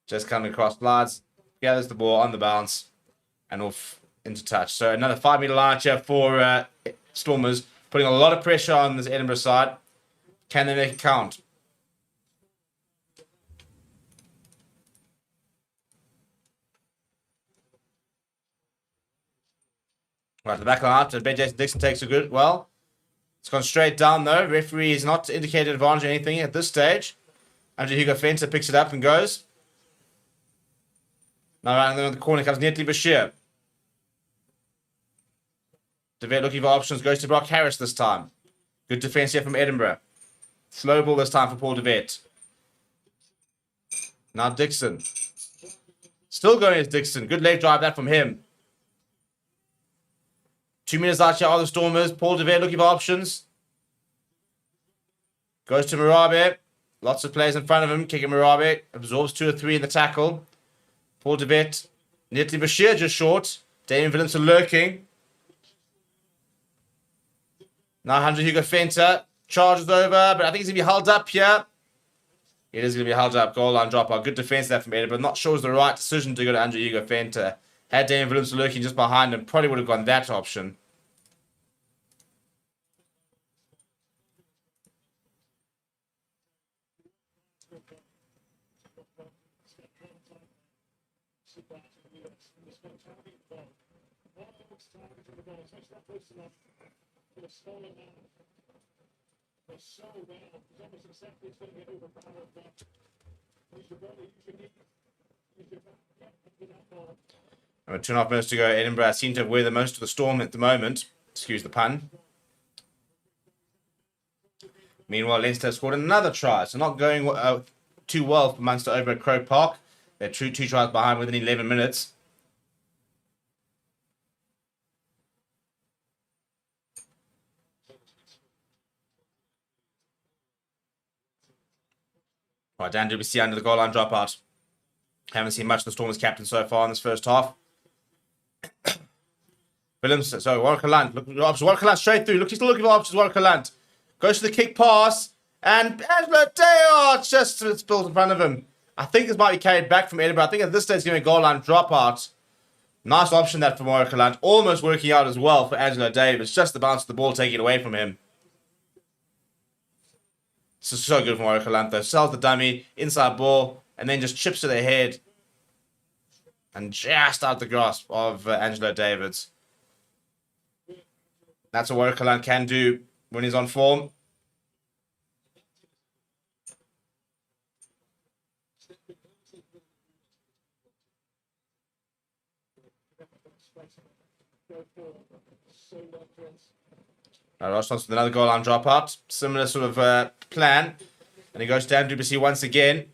Just coming across, slides, gathers the ball on the bounce. And off into touch. So another 5-metre line here for Stormers, putting a lot of pressure on this Edinburgh side. Can they make it count? Right, the back line out. Ben Jason Dixon takes a good. Well, it's gone straight down though. Referee has not indicated advantage or anything at this stage. Andrew Hugo Fenter picks it up and goes. Now around the corner comes Nedley Bashir. De Wet looking for options, goes to Brock Harris this time. Good defense here from Edinburgh. Slow ball this time for Paul de Wet. Now Dixon. Still going as Dixon. Good leg drive that from him. 2 minutes out here are the Stormers. Paul de Wet looking for options. Goes to Marabe. Lots of players in front of him. Kicking Marabe. Absorbs 2 or 3 in the tackle. Paul de Wet. Nedley Bashir just short. Damien Willemse lurking. Now Andrew Hugo Fenter. charges over, but I think he's going to be held up here. It is going to be held up. Goal line dropout. Good defense there from Edinburgh. Not sure it was the right decision to go to Andrew Fenter. Had Dane Williams lurking just behind him, probably would have gone that option. And with 2.5 minutes to go, Edinburgh seem to have weathered most of the storm at the moment. Excuse the pun. Meanwhile, Leinster have scored another try, so not going too well for Munster over at Croke Park. They're two tries behind within 11 minutes. Right, Dan WBC under the goal line dropout. Haven't seen much of the Stormers captain so far in this first half. Williams, so Warwick Land. Look, Warwick Land straight through. Look, he's still looking for options. Warwick Land goes to the kick pass, and Angelo Dale just spilled in front of him. I think this might be carried back from Edinburgh. I think at this stage it's going to be a goal line dropout. Nice option that for Warwick Land. Almost working out as well for Angelo Davis. Just the bounce of the ball taken away from him. This is so good from Warwick Land though. Sells the dummy, inside ball, and then just chips to their head. And just out the grasp of Angelo Davids. That's what Warwick Land can do when he's on form. Ross wants another goal line dropout. Similar sort of plan. And he goes down to WBC once again.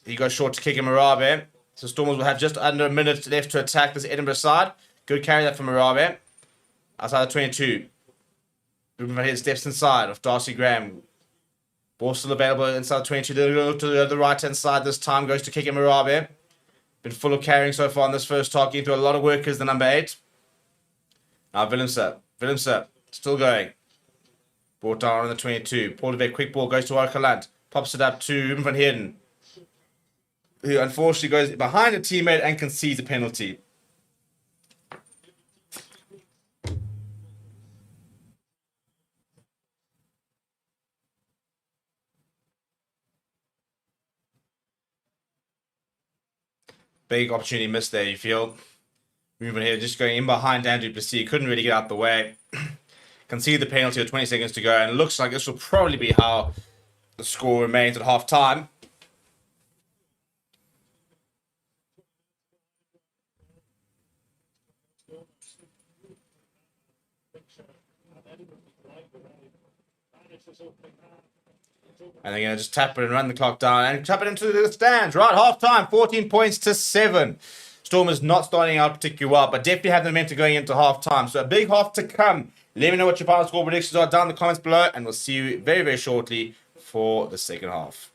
He goes short to kick him Marabe. So Stormers will have just under a minute left to attack this Edinburgh side. Good carry that from Marabe. Outside the 22. Moving here, steps inside of Darcy Graham. Ball still available inside the 22. They'll go to the right-hand side this time. Goes to kick him Marabe. Been full of carrying so far in this first talk. Getting through a lot of workers, the number 8. Now Willemse. Still going. Brought down on the 22. Paul quick ball goes to Warwick Land. Pops it up to Ruben van Heerden, who unfortunately goes behind a teammate and concedes a penalty. Big opportunity missed there, you feel. Moving here, just going in behind Andrew Plessis. Couldn't really get out the way. Concede the penalty with 20 seconds to go. And it looks like this will probably be how the score remains at half time. And they're going to just tap it and run the clock down and tap it into the stands. Right, half time, 14 points to 7. Stormers not starting out particularly well, but definitely have the momentum going into half time. So a big half to come. Let me know what your final score predictions are down in the comments below, and we'll see you very, very shortly for the second half.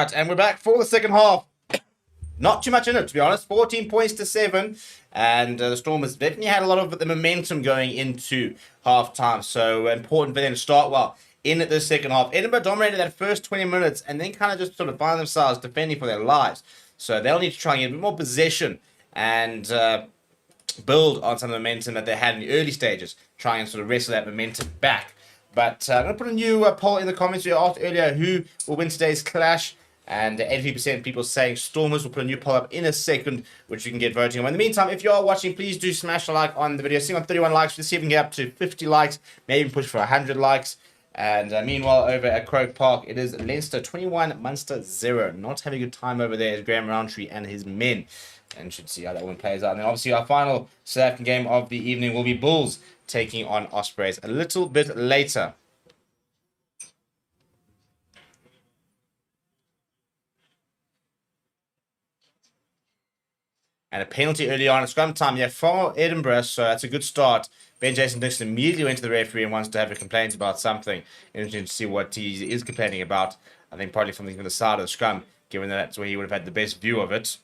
Right, and we're back for the second half. Not too much in it, to be honest. 14 points to 7. And the Stormers definitely had a lot of the momentum going into half-time. So important for them to start well in the second half. Edinburgh dominated that first 20 minutes and then kind of just sort of find themselves defending for their lives. So they'll need to try and get a bit more possession and build on some of the momentum that they had in the early stages. Try and sort of wrestle that momentum back. But I'm going to put a new poll in the comments. We asked earlier who will win today's clash. And 83% of people saying Stormers. Will put a new poll up in a second, which you can get voting on. In the meantime, if you are watching, please do smash a like on the video. Seeing on 31 likes, let's see if we can get up to 50 likes. Maybe even push for 100 likes. And meanwhile, over at Croke Park, it is Leinster 21, Munster 0. Not having a good time over there is Graham Roundtree and his men. And should see how that one plays out. And then obviously our final South African game of the evening will be Bulls taking on Ospreys a little bit later. And a penalty early on at scrum time, yeah, for Edinburgh, so that's a good start. Ben Jason Dixon immediately went to the referee and wants to have a complaint about something. Interesting to see what he is complaining about. I think probably from the side of the scrum, given that that's where he would have had the best view of it.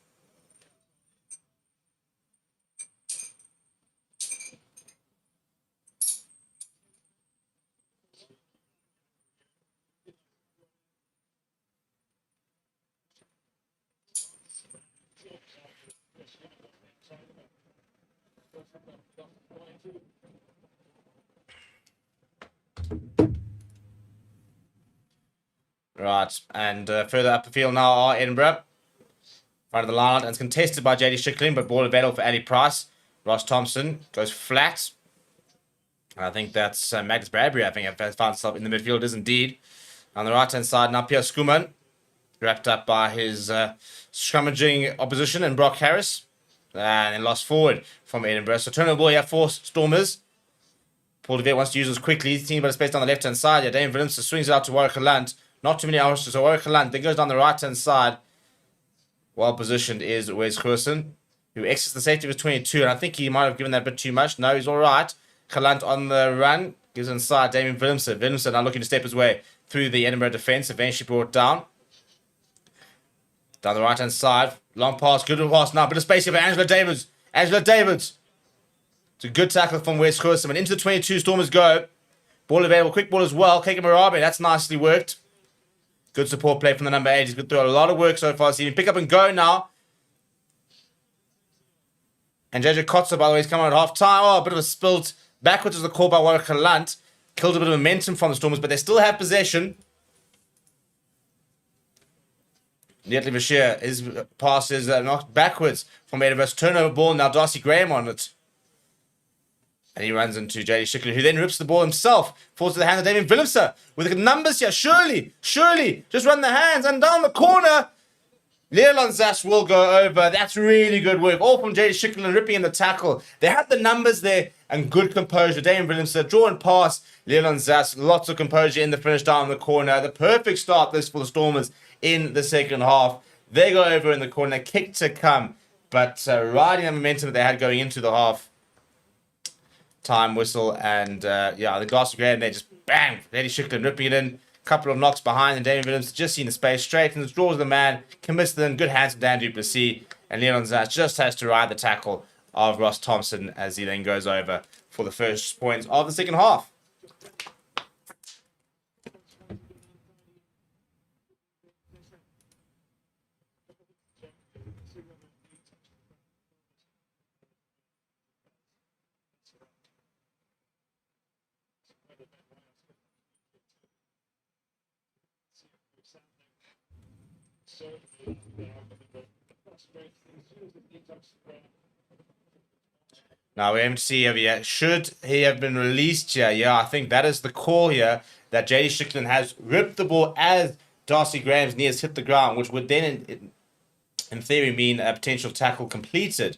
Right, and further up the field now are Edinburgh. Front of the line, and it's contested by JD Schickling, but ball available for Ali Price. Ross Thompson goes flat. And I think that's Magnus Bradbury, I think, has found himself in the midfield, is indeed. On the right-hand side, now Pierre Schoeman, wrapped up by his scrummaging opposition and Brock Harris. And then lost forward from Edinburgh. So turnover ball here for Stormers. Paul de Wet wants to use this quickly. He's seeing a bit of space down the left-hand side. Yeah, Dane Williams swings it out to Warwick Land. Not too many hours to Warwick Land. Then goes down the right-hand side. Well positioned is Wes Curson, who exits the safety of his 22. And I think he might have given that a bit too much. No, he's all right. Galant on the run. Gives inside Damien Willemse. Willemse now looking to step his way through the Edinburgh defence. Eventually brought down. Down the right-hand side. Long pass. Good pass now. Bit of space here for Angela Davids. Angela Davids. It's a good tackle from Wes Curson. And into the 22, Stormers go. Ball available. Quick ball as well. Keiko Marabe. That's nicely worked. Good support play from the number 8. He's been through a lot of work so far. So he can pick up and go now. And JJ Kotzer, by the way, is coming out at half-time. Oh, a bit of a spilt backwards was the call by Warwick Galant. Killed a bit of momentum from the Stormers, but they still have possession. Neatly Bashir, his pass is knocked backwards from Edinburgh's turnover ball. Now Darcy Graham on it. And he runs into JD Schickling, who then rips the ball himself. Falls to the hands of Damien Willemse. With the numbers here. Surely. Just run the hands. And down the corner. Leon Zas will go over. That's really good work. All from JD Schickling ripping in the tackle. They had the numbers there. And good composure. Damien Willemse. Draw and pass. Leon Zas. Lots of composure in the finish down the corner. The perfect start this for the Stormers in the second half. They go over in the corner. Kick to come. But riding the momentum that they had going into the half. Time whistle and yeah, the Darcy Graham there just bang, Lady Schickling ripping it in. Couple of knocks behind and Damien Williams just seen the space straight and the draws of the man, commits them. Good hands from Dan Duplessis, and Leon Zas just has to ride the tackle of Ross Thompson as he then goes over for the first points of the second half. Now we're aiming to see over here. Should he have been released here? Yeah, I think that is the call here that JD Schickling has ripped the ball as Darcy Graham's knee has hit the ground, which would then, in theory, mean a potential tackle completed.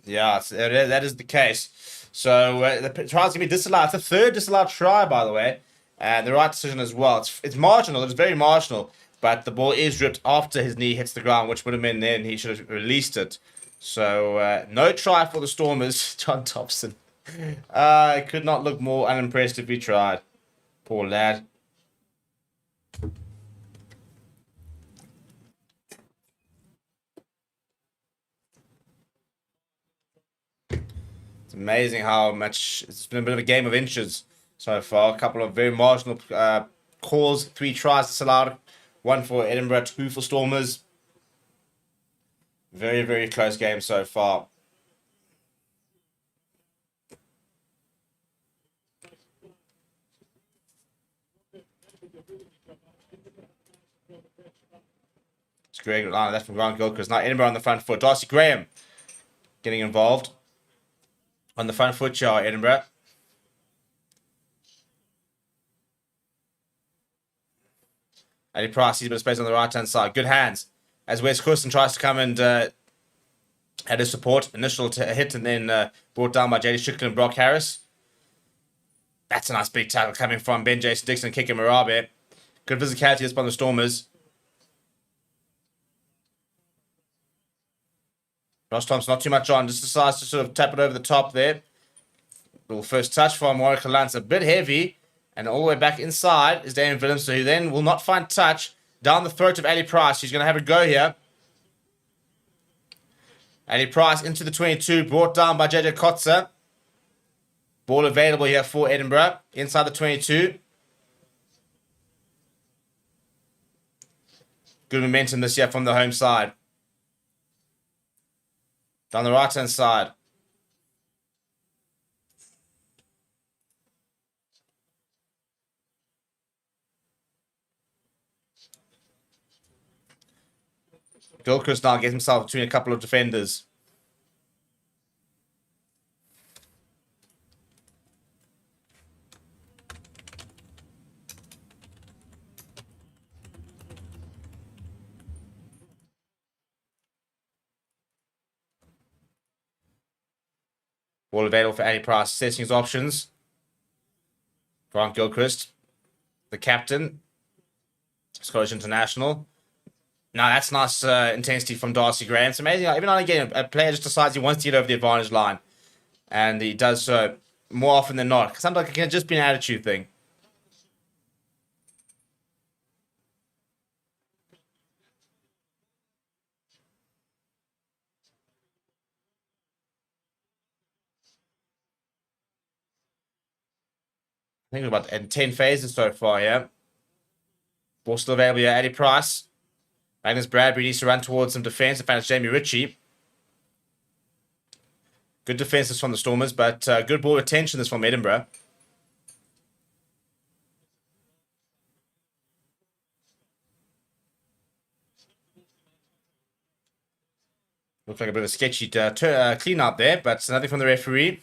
Yeah, that is the case. So the try's going to be disallowed. It's the third disallowed try, by the way. And the right decision as well. It's marginal. It's very marginal. But the ball is ripped after his knee hits the ground, which would have been then he should have released it. So no try for the Stormers. John Thompson. I could not look more unimpressed if we tried. Poor lad. It's amazing how much it's been a bit of a game of inches so far. A couple of very marginal calls, 3 tries disallowed, 1 for Edinburgh, 2 for Stormers. Very, very close game so far. It's great line left from Grant Gilchrist. Now Edinburgh on the front foot. Darcy Graham getting involved on the front foot here, Edinburgh. Eddie Price sees a bit of space on the right-hand side. Good hands as Wes Coulson tries to come and had his support. Initial hit and then brought down by JD Strickland and Brock Harris. That's a nice big tackle coming from Ben Jason Dixon, kicking Marabe. Good physicality this by the Stormers. Ross Thompson not too much on, just decides to sort of tap it over the top there. Little first touch from Warwick Lance, a bit heavy. And all the way back inside is Damien Willemse, who then will not find touch down the throat of Ali Price. He's going to have a go here. Ali Price into the 22, brought down by JJ Kotzer. Ball available here for Edinburgh, inside the 22. Good momentum this year from the home side. Down the right-hand side. Gilchrist now gets himself between a couple of defenders. Ball available for Ali Price, assessing his options. Grant Gilchrist, the captain, Scottish International. Now that's nice intensity from Darcy Graham. It's amazing how every now and again a player just decides he wants to get over the advantage line. And he does so more often than not. Sometimes it can just be an attitude thing. I think we're about 10 phases so far, yeah. Ball still available here. Eddie Price. Magnus Bradbury needs to run towards some defense. In fact, it's Jamie Ritchie. Good defenses from the Stormers, but good ball retention this from Edinburgh. Looks like a bit of a sketchy clean up there, but nothing from the referee.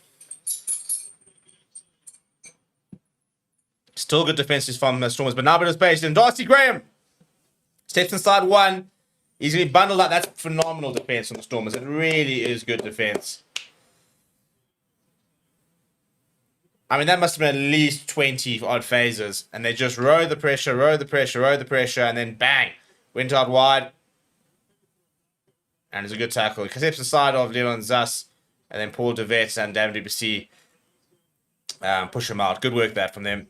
Still good defenses from the Stormers, but now a bit of space. And Darcy Graham steps inside one. He's going to be bundled up. That's phenomenal defense from the Stormers. It really is good defense. I mean, that must have been at least 20 odd phases. And they just rode the pressure, and then bang, went out wide. And it's a good tackle. Steps inside of Leon Zas, and then Paul DeVette and David DBC push him out. Good work that from them.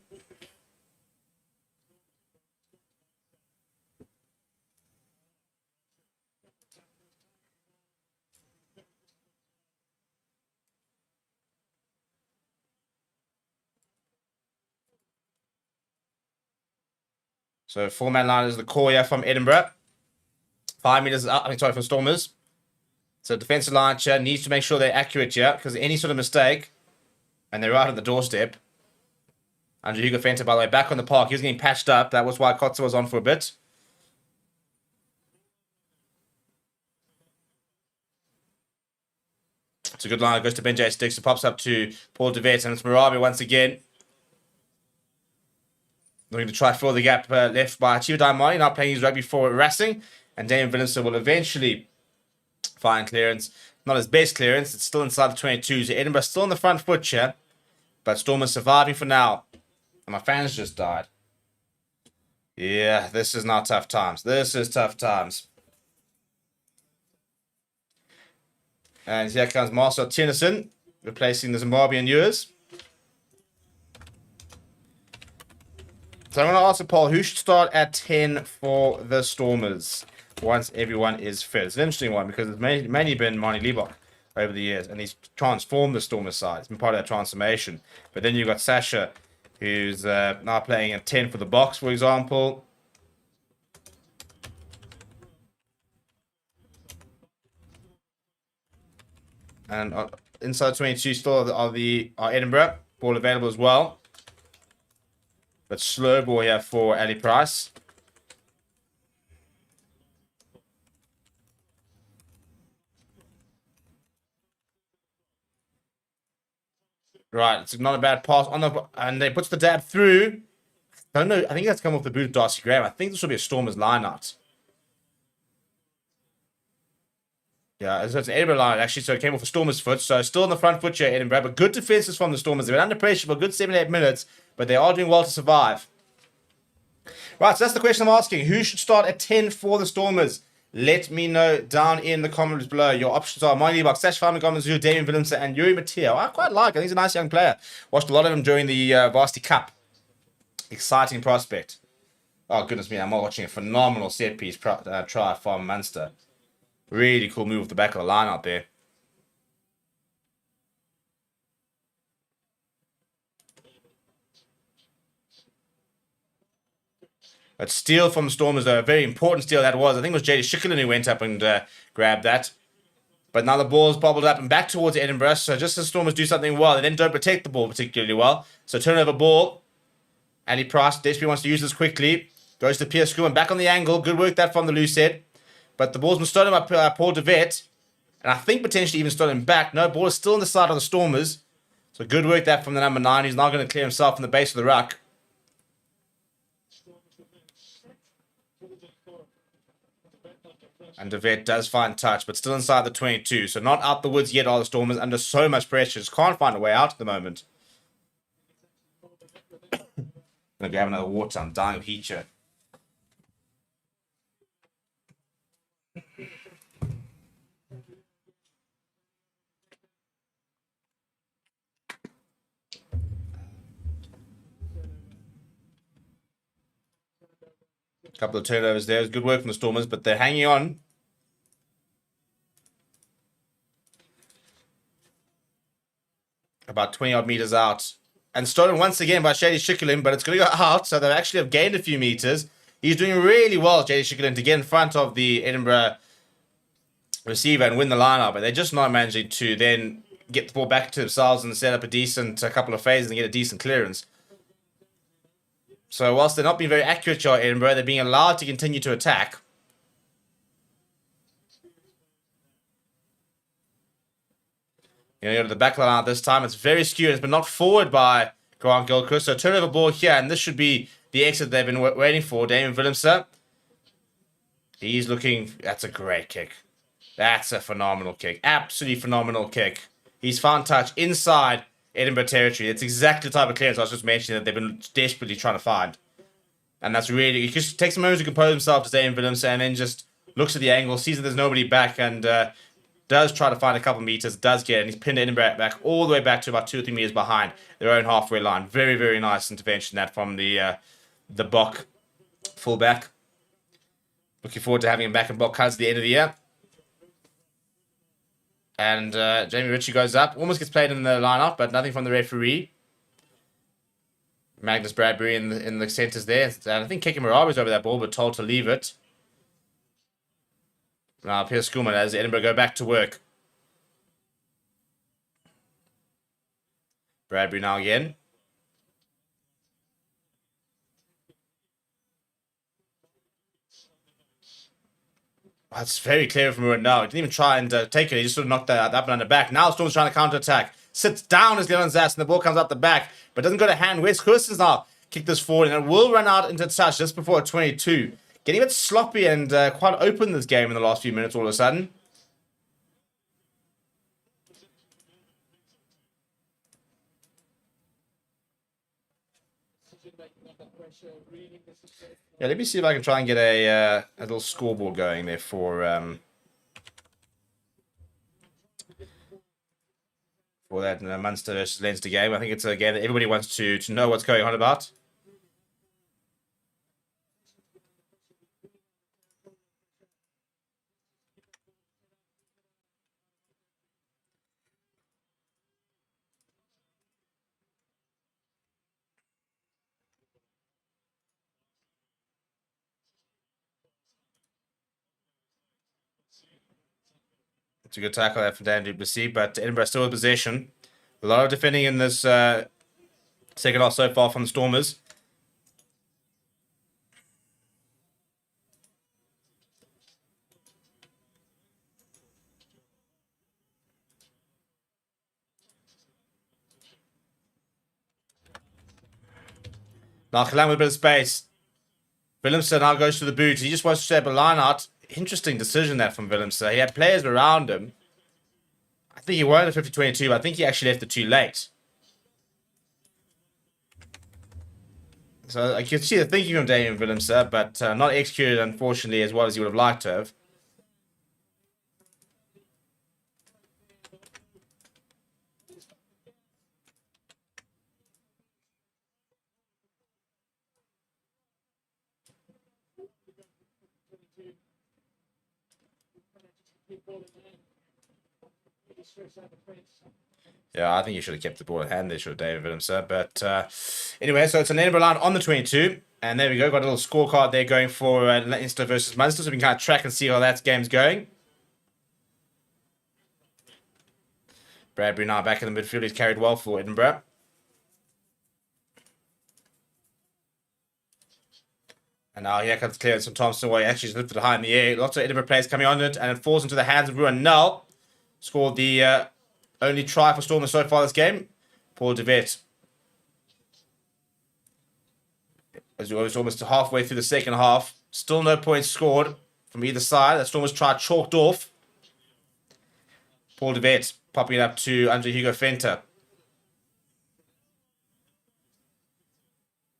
So 4-man line is the core here from Edinburgh. 5 meters up, from Stormers. So defensive line here needs to make sure they're accurate here, because any sort of mistake, and they're right on the doorstep. Andrew Hugo Fenter, by the way, back on the park. He was getting patched up. That was why Kotzer was on for a bit. It's a good line. It goes to Ben J. Sticks. It pops up to Paul DeVette, and it's Marabe once again. Looking to try fill the gap left by Chivo Daimani, now playing his rugby for Racing. And Damien Willemse will eventually find clearance. Not his best clearance. It's still inside the 22. So Edinburgh still on the front foot here. But Stormers surviving for now. And my fans just died. Yeah, this is now tough times. This is tough times. And here comes Marcel Tennyson. replacing the Zimbabwean Ewers. So I'm going to ask a poll, who should start at 10 for the Stormers once everyone is fit? It's an interesting one because it's mainly been Marnie Liebach over the years, and he's transformed the Stormers side. It's been part of that transformation. But then you've got Sasha, who's now playing at 10 for the Box, for example. And inside 22 still are Edinburgh. Ball available as well. But slow ball here for Ali Price. Right, it's not a bad pass on and they puts the dab through. I don't know. I think that's come off the boot of Darcy Graham. I think this will be a Stormers line out. Yeah, so it's an Edinburgh line actually. So it came off a Stormers foot. So still on the front foot here, Edinburgh. But good defenses from the Stormers. They've been under pressure for a good 7-8 minutes, but they are doing well to survive. Right, so that's the question I'm asking. Who should start at 10 for the Stormers? Let me know down in the comments below. Your options are Marnie Liebach, Sash Farmer-Gomez, Damien Willemse, and Yuri Mateo. I quite like. I think he's a nice young player. Watched a lot of him during the Varsity Cup. Exciting prospect. Oh, goodness me. I'm watching a phenomenal set-piece try from Munster. Really cool move off the back of the line out there. A steal from the Stormers, though. A very important steal that was. I think it was JD Schicklin who went up and grabbed that. But now the ball's bobbled up and back towards Edinburgh. So just as Stormers do something well, they then don't protect the ball particularly well. So turnover ball. Andy Price desperately wants to use this quickly. Goes to Pierce Schoolman back on the angle. Good work that from the loose head. But the ball's been stolen by Paul de Vet. And I think potentially even stolen back. No, ball is still on the side of the Stormers. So good work that from the number 9. He's now going to clear himself from the base of the ruck. And de Vet does find touch, but still inside the 22. So not out the woods yet are the Stormers, under so much pressure. Just can't find a way out at the moment. Gonna grab another water. I'm dying of heat here. A couple of turnovers there. It was good work from the Stormers, but they're hanging on. About 20-odd meters out. And stolen once again by Shady Schicklin, but it's going to go out, so they actually have gained a few meters. He's doing really well, Shady Schicklin, to get in front of the Edinburgh receiver and win the line-up, but they're just not managing to then get the ball back to themselves and set up a couple of phases and get a decent clearance. So whilst they're not being very accurate here at Edinburgh, they're being allowed to continue to attack. You know, the back line this time, it's very skewed. It's been knocked forward by Grant Gilchrist. So turnover ball here, and this should be the exit they've been waiting for. Damien Willemse. He's looking... That's a great kick. That's a phenomenal kick. Absolutely phenomenal kick. He's found touch inside Edinburgh territory. It's exactly the type of clearance I was just mentioning that they've been desperately trying to find. And that's really... He just takes a moment to compose himself to Damien Willemse and then just looks at the angle, sees that there's nobody back, and does try to find a couple of meters, does get it, and he's pinned Edinburgh back all the way back to about 2 or 3 meters behind their own halfway line. Very, very nice intervention that from the Bok fullback. Looking forward to having him back in Bok colours at the end of the year. And Jamie Ritchie goes up, almost gets played in the lineup, but nothing from the referee. Magnus Bradbury in the centres there. And I think Keke Maraba's over that ball, but told to leave it. Now, Pierce Schoolman as Edinburgh go back to work. Bradbury now again. That's very clear from Ruin now. He didn't even try and take it. He just sort of knocked that up and on the back. Now Storm's trying to counter-attack. Sits down as Leon Zass, and the ball comes out the back, but doesn't go to hand. Wes Hurston's now kicked this forward, and it will run out into touch just before 22. Getting a bit sloppy and quite open this game in the last few minutes all of a sudden. Yeah, let me see if I can try and get a little scoreboard going there for that Munster versus Leinster game. I think it's a game that everybody wants to know what's going on about. It's a good tackle there from Dan du Plessis, but Edinburgh still in possession. A lot of defending in this second half so far from the Stormers. Now Calam with a bit of space. Willemse now goes to the boot. He just wants to step a line out. Interesting decision that from Willemse. He had players around him. I think he wanted the 50-22, but I think he actually left it too late. So I can see the thinking from Damien Willemse, but not executed, unfortunately, as well as he would have liked to have. Yeah, I think you should have kept the ball in hand there, should have David Willemse. But anyway, so it's an Edinburgh line on the 22. And there we go. Got a little scorecard there going for Leinster versus Munster. So we can kind of track and see how that game's going. Bradbury now back in the midfield. He's carried well for Edinburgh. And now here comes clearance from Thompson, where he actually just lifted it high in the air. Lots of Edinburgh players coming on it, and it falls into the hands of Ruan Null. Scored the only try for Stormers so far this game. Paul de Vet. As we was almost halfway through the second half. Still no points scored from either side. The Stormers tried chalked off. Paul de Vet popping it up to Andre Hugo Venter.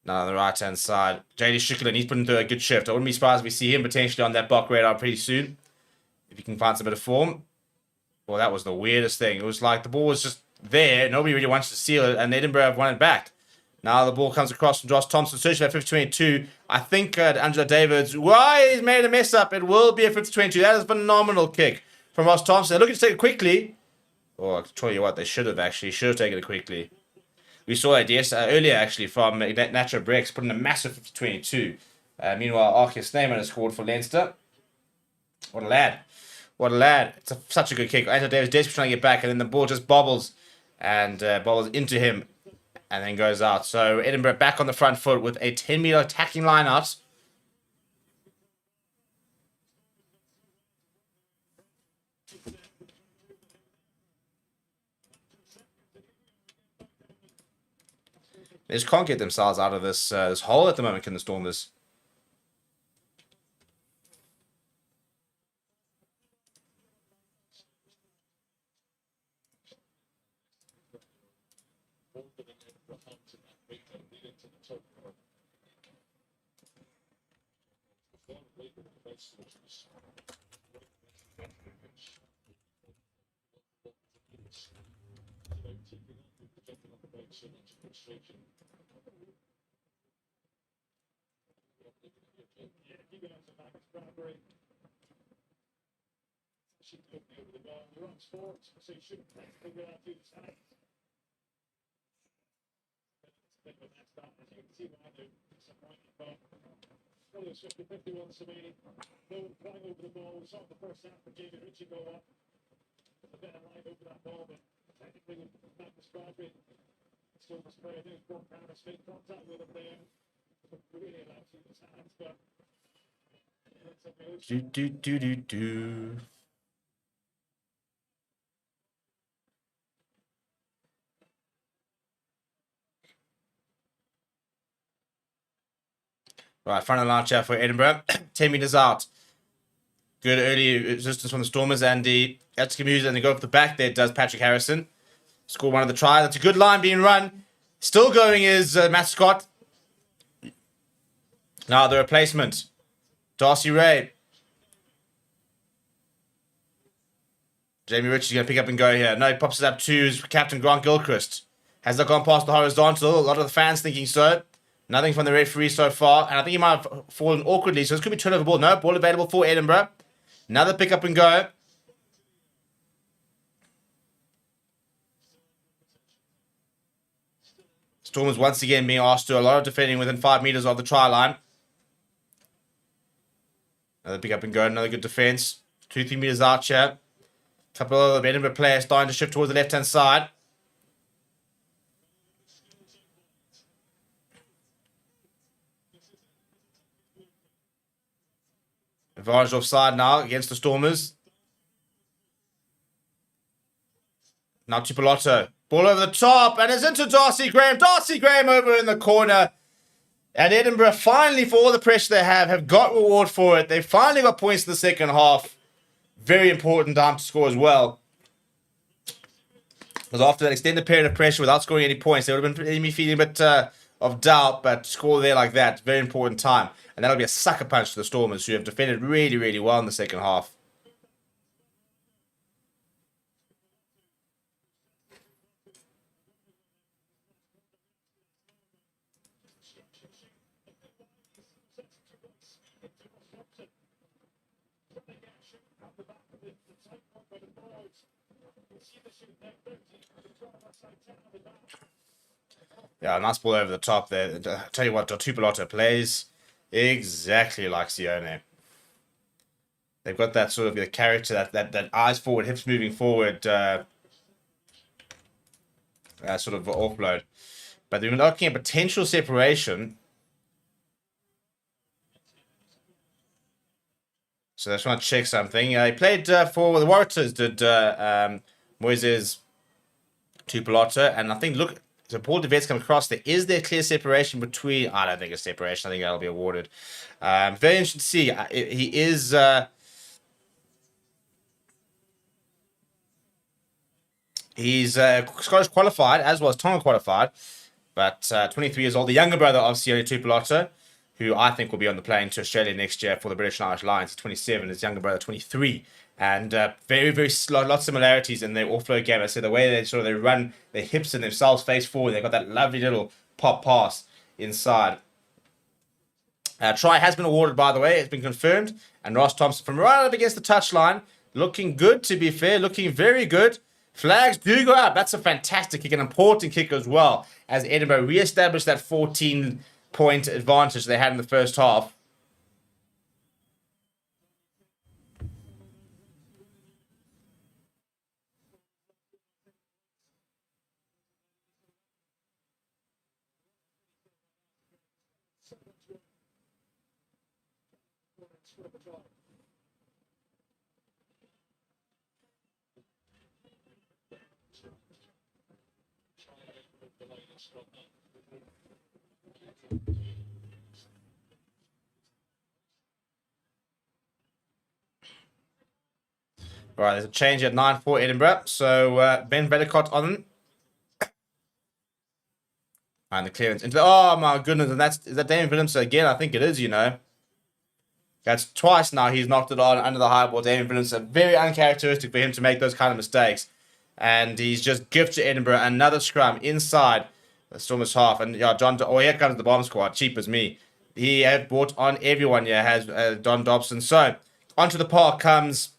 Now on the right-hand side, JD Strickland, he's putting through a good shift. I wouldn't be surprised if we see him potentially on that Bok radar pretty soon. If he can find some bit of form. Well, that was the weirdest thing. It was like the ball was just there. Nobody really wants to seal it, and Edinburgh have won it back. Now the ball comes across from Josh Thompson, searching for 50-22. I think Angela Davids, why he's made a mess up. It will be a 50-22. That is a phenomenal kick from Ross Thompson. They're looking to take it quickly. Oh, I'll tell you what, they should have actually. Should have taken it quickly. We saw that earlier actually from Nacho Brex putting a massive 50-22. Meanwhile, Arceus Snyman has scored for Leinster. What a lad. What a lad. It's such a good kick. Angela Davis desperately trying to get back, and then the ball just bobbles and bobbles into him and then goes out. So Edinburgh back on the front foot with a 10-meter attacking line out. They just can't get themselves out of this this hole at the moment, can the Stormers? Do. Right, front of the line chat for Edinburgh. 10 meters out. Good early resistance from the Stormers, and that's going to use it, and they go off the back there, does Patrick Harrison. Score one of the try. That's a good line being run. Still going is Matt Scott. Now the replacement. Darcy Ray. Jamie Richards going to pick up and go here. No, he pops it up to Captain Grant Gilchrist. Has that gone past the horizontal? A lot of the fans thinking so. Nothing from the referee so far. And I think he might have fallen awkwardly. So this could be turnover ball. No, ball available for Edinburgh. Another pick up and go. Stormers once again being asked to do a lot of defending within 5 meters of the try line. Another pick up and go. Another good defense. 2-3 meters out here. A couple of Edinburgh players starting to shift towards the left-hand side. Advantage offside now against the Stormers. Now Tupolotto. Ball over the top, and it's into Darcy Graham. Darcy Graham over in the corner. And Edinburgh, finally, for all the pressure they have got reward for it. They finally got points in the second half. Very important time to score as well. Because after that extended period of pressure without scoring any points, they would have been feeling a bit of doubt, but to score there like that, very important time. And that'll be a sucker punch to the Stormers, who have defended really, really well in the second half. Yeah, nice ball over the top there. I tell you what, Tupolotto plays exactly like Sione. They've got that sort of character, that eyes forward, hips moving forward, sort of offload. But they're looking at potential separation. So I just want to check something. He played for the Warriors, did Moises Tupolotto, and I think, look, so Paul DeVet's come across. Is there clear separation between... I don't think it's separation. I think that'll be awarded. Very interesting to see. He is... he's Scottish qualified, as well as Tonga qualified. But 23 years old. The younger brother of Sione Tupolotto, who I think will be on the plane to Australia next year for the British and Irish Lions. 27. His younger brother, 23. And very, very lot of similarities in their offload game. I said the way they run their hips and themselves face forward. They've got that lovely little pop pass inside. Try has been awarded, by the way. It's been confirmed. And Ross Thompson from right up against the touchline. Looking good, to be fair. Looking very good. Flags do go up. That's a fantastic kick. An important kick as well. As Edinburgh re-established that 14-point advantage they had in the first half. All right, there's a change at 9 for Edinburgh. So Ben Vedicott on. And the clearance into the... Oh, my goodness. And is that Damien Willemse again? I think it is, you know. That's twice now he's knocked it on under the high ball. Damien Willemse, very uncharacteristic for him to make those kind of mistakes. And he's just gifted Edinburgh another scrum inside the Stormers half. And yeah, here comes the bomb squad. Cheap as me. He had brought on everyone here, has Don Dobson. So, onto the park comes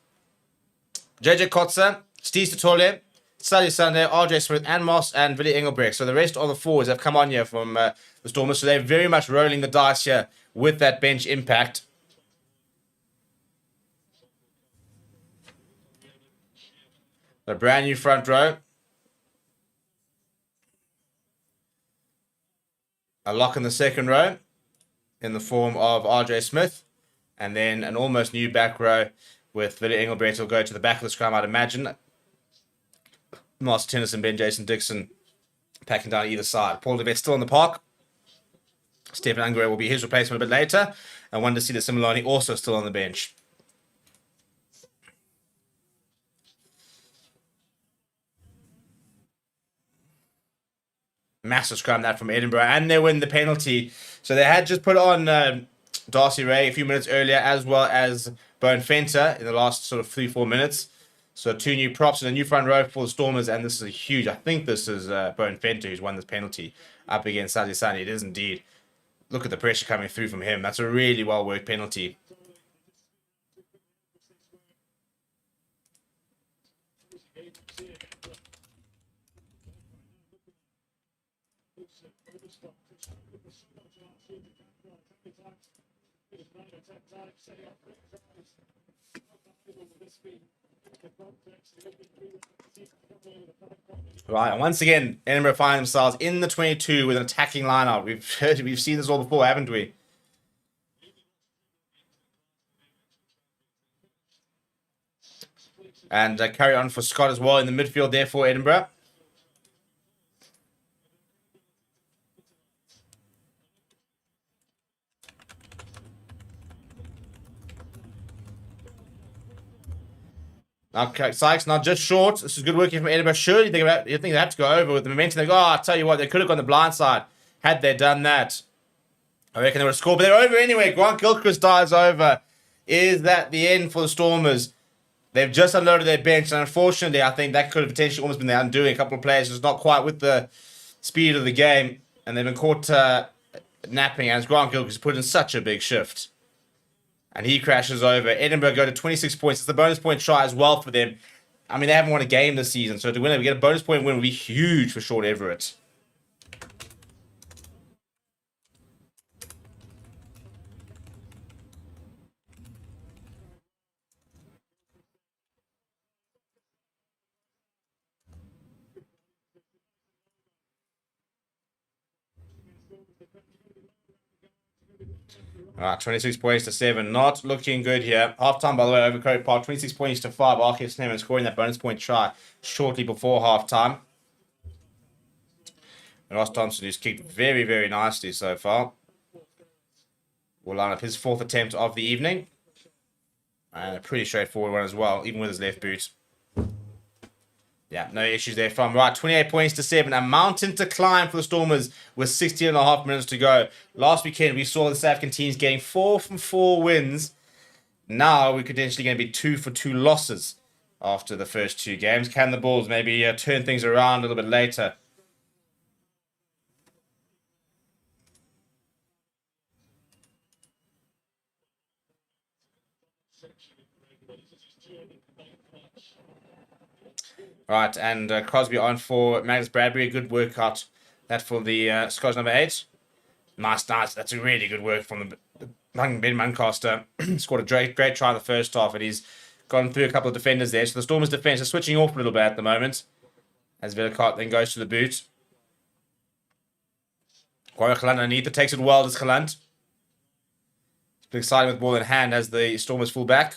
JJ Kotze, Steve Satole, Sally Sunday, RJ Smith, and Moss, and Willie Engelbrecht. So the rest of the forwards have come on here from the Stormers. So they're very much rolling the dice here with that bench impact. A brand new front row. A lock in the second row in the form of RJ Smith. And then an almost new back row with Willie Engelbrecht will go to the back of the scrum, I'd imagine. Marcus Tennyson, Ben Jason Dixon packing down either side. Paul DeVet still in the park. Stephen Ungare will be his replacement a bit later. And Wandisile Similani also still on the bench. Massive scrum that from Edinburgh. And they win the penalty. So they had just put on Darcy Ray a few minutes earlier, as well as Bone Fenter in the last sort of 3-4 minutes. So 2 new props and a new front row for the Stormers, and this is a huge. I think this is BITDEFENDER who's won this penalty up against Sani. It is indeed. Look at the pressure coming through from him. That's a really well-worked penalty. Right, and once again, Edinburgh find themselves in the 22 with an attacking lineup. We've seen this all before, haven't we? And carry on for Scott as well in the midfield there for Edinburgh. Okay, Sykes not just short. This is good working from Edinburgh. Surely you think they have to go over with the momentum. They go, I tell you what, they could have gone the blind side had they done that. I reckon they would have scored, but they're over anyway. Grant Gilchrist dives over. Is that the end for the Stormers? They've just unloaded their bench, and unfortunately, I think that could have potentially almost been the undoing. A couple of players just not quite with the speed of the game, and they've been caught napping as Grant Gilchrist put in such a big shift. And he crashes over. Edinburgh go to 26 points. It's the bonus point try as well for them. I mean, they haven't won a game this season, so to win it, we get a bonus point win would be huge for Sean Everett. All right, 26 points to 7. Not looking good here. Half-time, by the way, over Currie Park. 26 points to 5. Archie Sneman scoring that bonus point try shortly before half-time. And Ross Thompson, who's kicked very, very nicely so far, will line up his 4th attempt of the evening. And a pretty straightforward one as well, even with his left boot. Yeah, no issues there from. Right, 28 points to 7. A mountain to climb for the Stormers with 16.5 minutes to go. Last weekend, we saw the South African teams getting 4 from 4 wins. Now, we're potentially going to be 2 for 2 losses after the first 2 games. Can the Bulls maybe turn things around a little bit later? Right, and Crosby on for Magnus Bradbury. Good workout. That for the Scottish number 8. Nice. That's a really good work from the Ben Muncaster. Scored a great try in the first half, and he's gone through a couple of defenders there. So the Stormers' defense is switching off a little bit at the moment. As Villicott then goes to the boot. Warwick Gelant underneath it. Takes it well as Gelant. It's been exciting with ball in hand as the Stormers full back.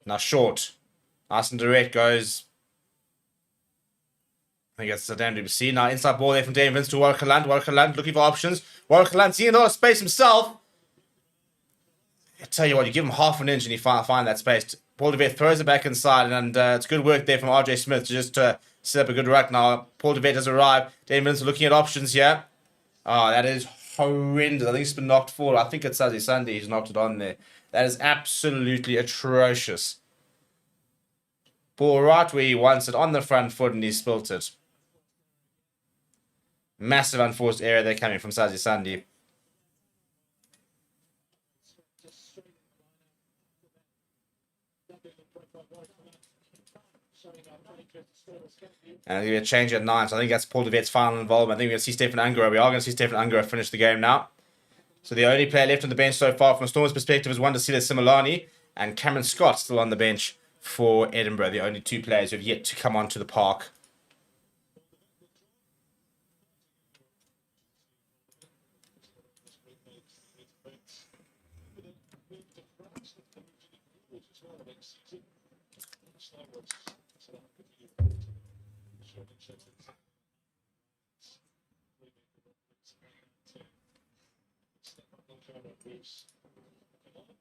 Now short. Nice and direct goes. I think it's a damn DBC. Now inside ball there from Dave Vince to Warwick Gelant. Warwick Gelant looking for options. Warwick Gelant seeing a lot of space himself. I tell you what, you give him half an inch and you find that space. Paul DeVette throws it back inside, and it's good work there from RJ Smith to just set up a good ruck. Now Paul DeVette has arrived. Dave Vince looking at options here. Oh, that is horrendous. I think it's been knocked forward. I think it's Sazi Sunday who's knocked it on there. That is absolutely atrocious. Ball right where he wants it on the front foot, and he spilt it. Massive unforced error there coming from Sazi Sunday. And we're going to change at 9, so I think that's Paul DeVette's final involvement. I think we're going to see Stephen Angara. We are going to see Stephen Angara finish the game now. So the only player left on the bench so far from Storm's perspective is Wandisile Similani and Cameron Scott still on the bench for Edinburgh. The only 2 players who have yet to come onto the park.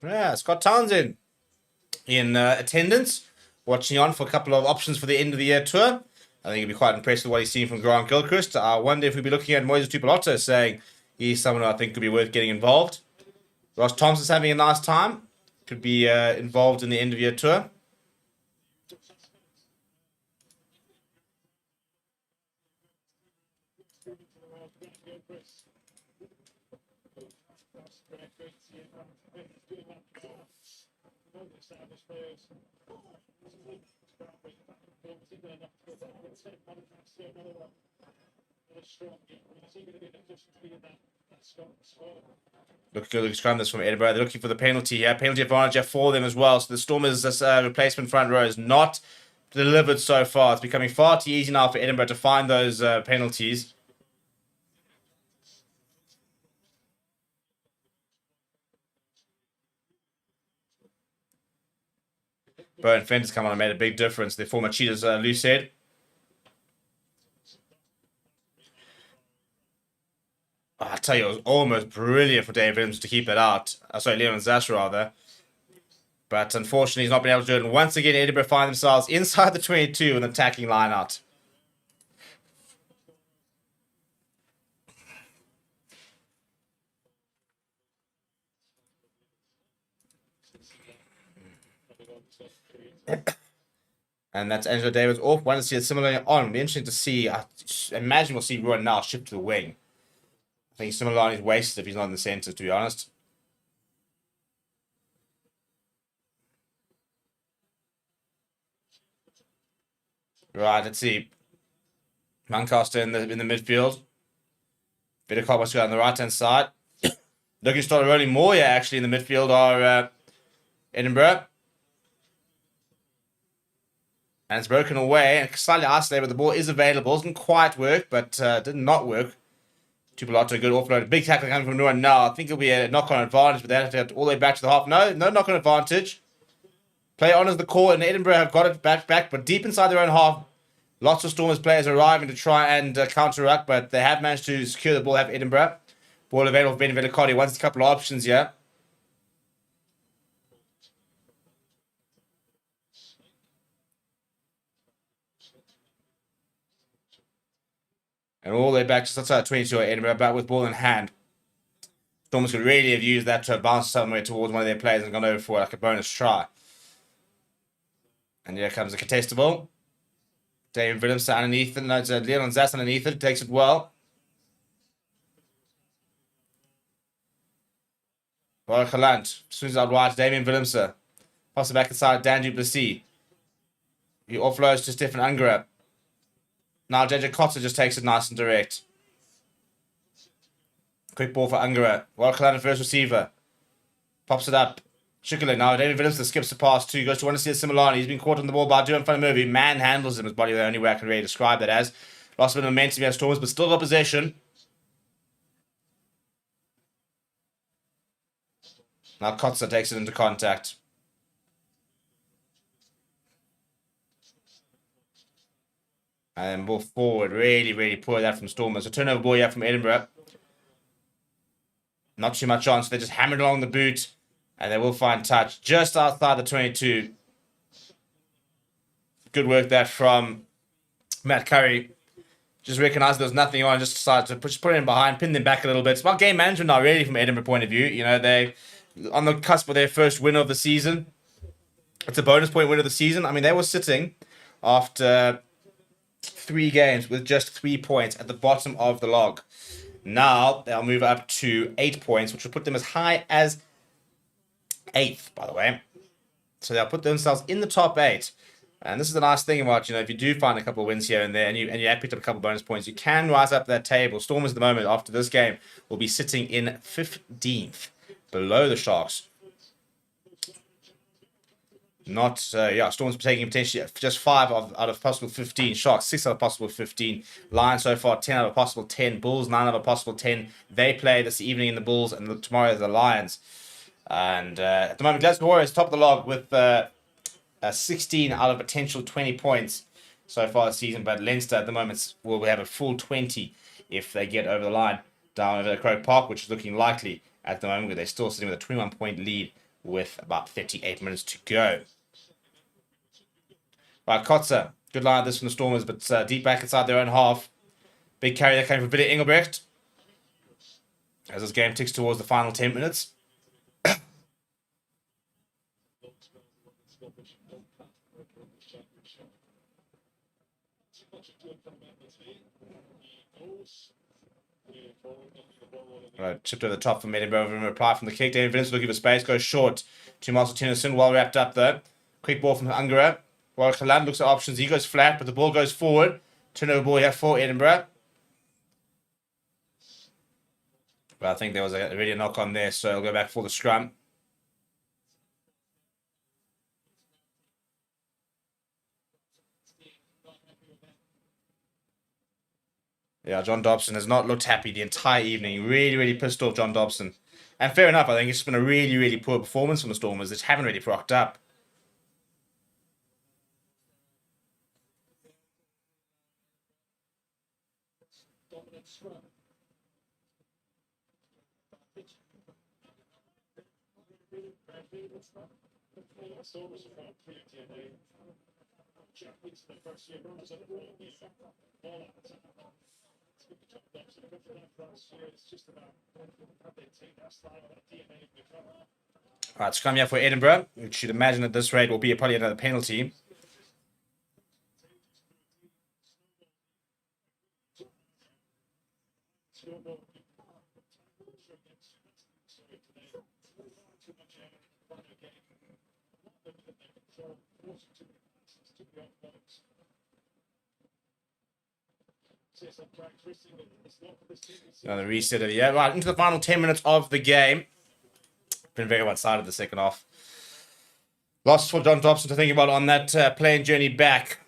Yeah, Scott Townsend in attendance, watching on for a couple of options for the end of the year tour. I think he'll be quite impressed with what he's seen from Grant Gilchrist. I wonder if we'll be looking at Moises Tupolotto saying He's someone who I think could be worth getting involved. Ross Thompson's having a nice time. Could be involved in the end of year tour. Look good, looks this from Edinburgh. They're looking for the penalty here. Penalty advantage for them as well. So the Stormers' replacement front row is not delivered so far. It's becoming far too easy now for Edinburgh to find those penalties. Bowen Fender's come on and made a big difference. The former Cheetahs loose head. Oh, I tell you, it was almost brilliant for Dave Williams to keep it out. Sorry, Leon Zass rather. But unfortunately, he's not been able to do it. And once again, Edinburgh find themselves inside the 22 with an attacking line out. And that's Angelo Davis off. Want to see it similarly on. It'll be interesting to see. I imagine we'll see Rowan now shift to the wing. I think Similarly is wasted if he's not in the centre, to be honest. Right, let's see. Lancaster in the midfield. Bit of wants to go on the right-hand side. Looking to start rolling more here, actually, in the midfield are Edinburgh. And it's broken away and slightly isolated, but the ball is available. Doesn't quite work, but did not work. Tupolato, good offload. Big tackle coming from Noah now. I think it'll be a knock-on advantage, but they have to get all the way back to the half. No knock-on advantage. Play on as the core, and Edinburgh have got it back, but deep inside their own half. Lots of Stormers players arriving to try and counter-ruck, but they have managed to secure the ball, have Edinburgh. Ball available for Ben Velicotti. Wants a couple of options here. And all the way back just outside 22 at Edinburgh, back with ball in hand. Stormers could really have used that to bounce somewhere towards one of their players and gone over for like a bonus try. And here comes the contestable. David Williamson underneath it. No, it's Leon Zass underneath it. Takes it well. Warakalant. As soon as out wide, Damien Williamson. Pass it back inside, Dan Duplessis. He offloads to Stefan Ungerer. Now JJ Cotter just takes it nice and direct. Quick ball for Ungerer. Warakalant, first receiver. Pops it up. Chikole now. David Williamson skips the pass too. Goes to want to see a Similarly. He's been caught on the ball by Duan Funamurvi. Manhandles him. His body, the only way I can really describe that as. Lost a bit of momentum against Stormers, but still got possession. Now Kotzer takes it into contact. And ball forward. Really, really poor that from Stormers. A turnover ball here from Edinburgh. Not too much on, so they just hammered along the boot. And they will find touch just outside the 22. Good work there from Matt Currie. Just recognised there was nothing on, just decided to put it in behind, pin them back a little bit. It's about game management now, really, from Edinburgh point of view. You know, they on the cusp of their first win of the season. It's a bonus point win of the season. I mean, they were sitting after 3 games with just 3 points at the bottom of the log. Now they'll move up to 8 points, which will put them as high as 8th, by the way. So they'll put themselves in the top 8. And this is the nice thing about, you know, if you do find a couple of wins here and there and you have picked up a couple of bonus points, you can rise up that table. Stormers at the moment, after this game, will be sitting in 15th, below the Sharks. Stormers taking potentially just 5 out of possible 15. Sharks, 6 out of possible 15. Lions so far, 10 out of possible 10. Bulls, 9 out of possible 10. They play this evening in the Bulls and tomorrow the Lions. And at the moment, Glasgow Warriors top of the log with 16 out of potential 20 points so far this season. But Leinster at the moment will have a full 20 if they get over the line down over Croke Park, which is looking likely at the moment, where they're still sitting with a 21-point lead with about 38 minutes to go. Right, Kotzer. Good line this from the Stormers, but deep back inside their own half. Big carry that came from Billy Engelbrecht. as this game ticks towards the final 10 minutes. Right, chipped over the top from Edinburgh. Reply from the kick. David Vince looking for space. Goes short to Marcel Tennyson. Well wrapped up though. Quick ball from Ungarn. Watchalong looks at options. He goes flat, but the ball goes forward. Turnover ball here for Edinburgh. But I think there was already a knock on there, so it'll go back for the scrum. Yeah, John Dobson has not looked happy the entire evening. Really, really pissed off John Dobson. And fair enough, I think it's just been a really, really poor performance from the Stormers. They just haven't really rocked up. Right, scrum here for Edinburgh, which you'd imagine at this rate will be probably another penalty. Another reset of the year. Right, into the final 10 minutes of the game. Been very one-sided the second half. Lost for John Dobson to think about on that plane journey back.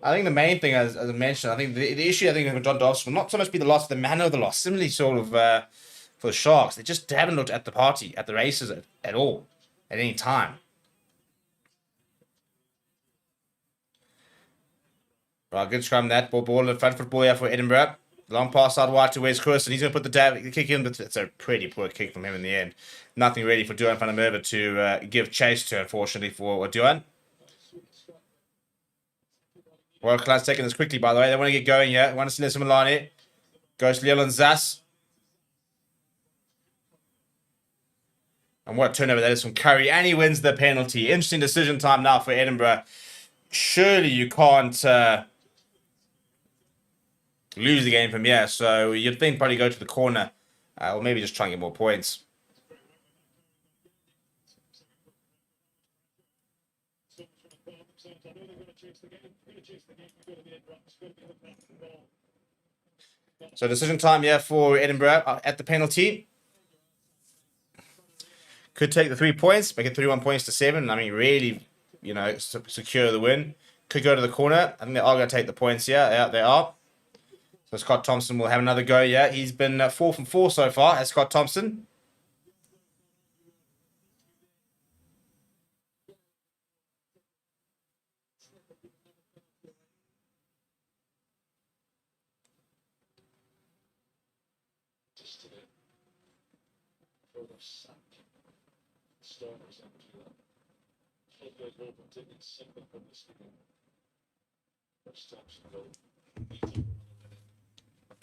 I think the main thing, as I mentioned, I think the issue I think with John Dobson will not so much be the loss, the manner of the loss. Similarly, sort of for the Sharks, they just haven't looked at the party, at the races at all, at any time. Right, good scrum that. Ball in front football here for Edinburgh. Long pass out wide to Wes Currie. He's going to put the kick in, but it's a pretty poor kick from him in the end. Nothing really for Duan van der Merwe to give chase to, unfortunately, for Duan. World Class taking this quickly, by the way. They want to get going here. They want to see Nelson Milani. Goes to Leon Zas. And what a turnover that is from Currie. And he wins the penalty. Interesting decision time now for Edinburgh. Surely you can't lose the game from here. So you'd think probably go to the corner. Or maybe just try and get more points. So decision time here for Edinburgh at the penalty. Could take the 3 points, make it 31 points to 7. I mean, really, you know, secure the win. Could go to the corner. I think they are going to take the points here. Yeah, they are. So Scott Thompson will have another go. Yeah, he's been 4 from 4 so far as Scott Thompson.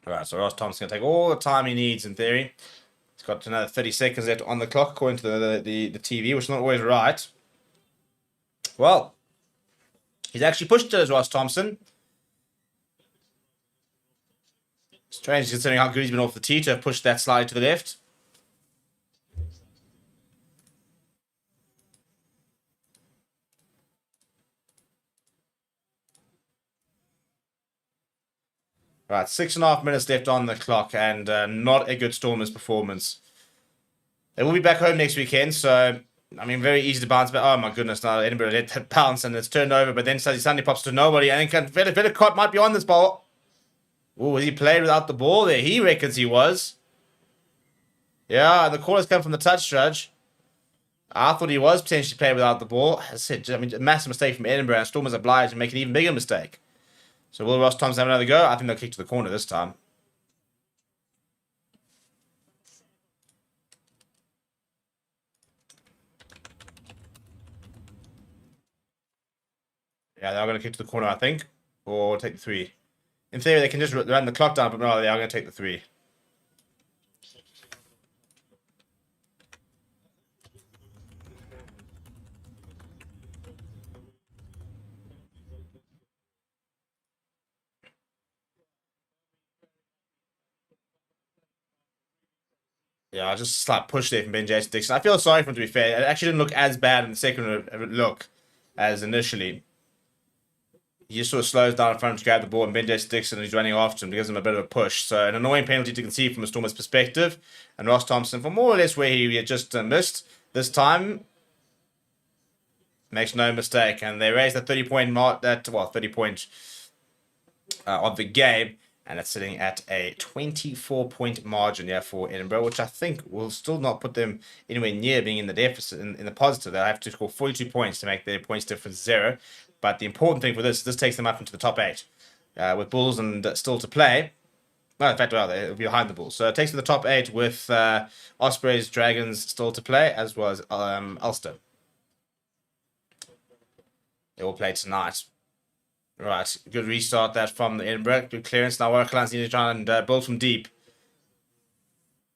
Alright, so Ross Thompson's going to take all the time he needs in theory. He's got another 30 seconds left on the clock according to the TV, which is not always right. Well, he's actually pushed it as Ross Thompson. Strange considering how good he's been off the tee to have pushed that slide to the left. Right, 6.5 minutes left on the clock, and not a good Stormers performance. They will be back home next weekend, so, I mean, very easy to bounce back. Oh, my goodness, now Edinburgh let that bounce, and it's turned over, but then he suddenly pops to nobody, and then Villicott might be on this ball. Oh, was he played without the ball there? He reckons he was. Yeah, and the call has come from the touch judge. I thought he was potentially played without the ball. As I said, I mean, a massive mistake from Edinburgh, and Stormers obliged to make an even bigger mistake. So will Ross Thompson have another go? I think they'll kick to the corner this time. Yeah, they're going to kick to the corner, I think, or take the 3. In theory, they can just run the clock down, but no, they are going to take the 3. Yeah, just a slight push there from Ben Jason Dixon. I feel sorry for him, to be fair. It actually didn't look as bad in the second look as initially. He just sort of slows down in front to grab the ball, and Ben Jason Dixon, who's running after him, gives him a bit of a push. So an annoying penalty to concede from a Stormers perspective. And Ross Thompson, for more or less where he had just missed, this time makes no mistake. And they raise the 30-point mark, 30-point of the game. And it's sitting at a 24-point margin for Edinburgh, which I think will still not put them anywhere near being in the deficit, in the positive. They'll have to score 42 points to make their points difference 0. But the important thing for this takes them up into the top 8. With Bulls and still to play. No, in fact, well, they'll be behind the Bulls. So it takes them to the top 8 with Ospreys, Dragons still to play, as well as Ulster. They will play tonight. Right, good restart that from the Edinburgh. Good clearance. Now Watchalong's need to try and build from deep.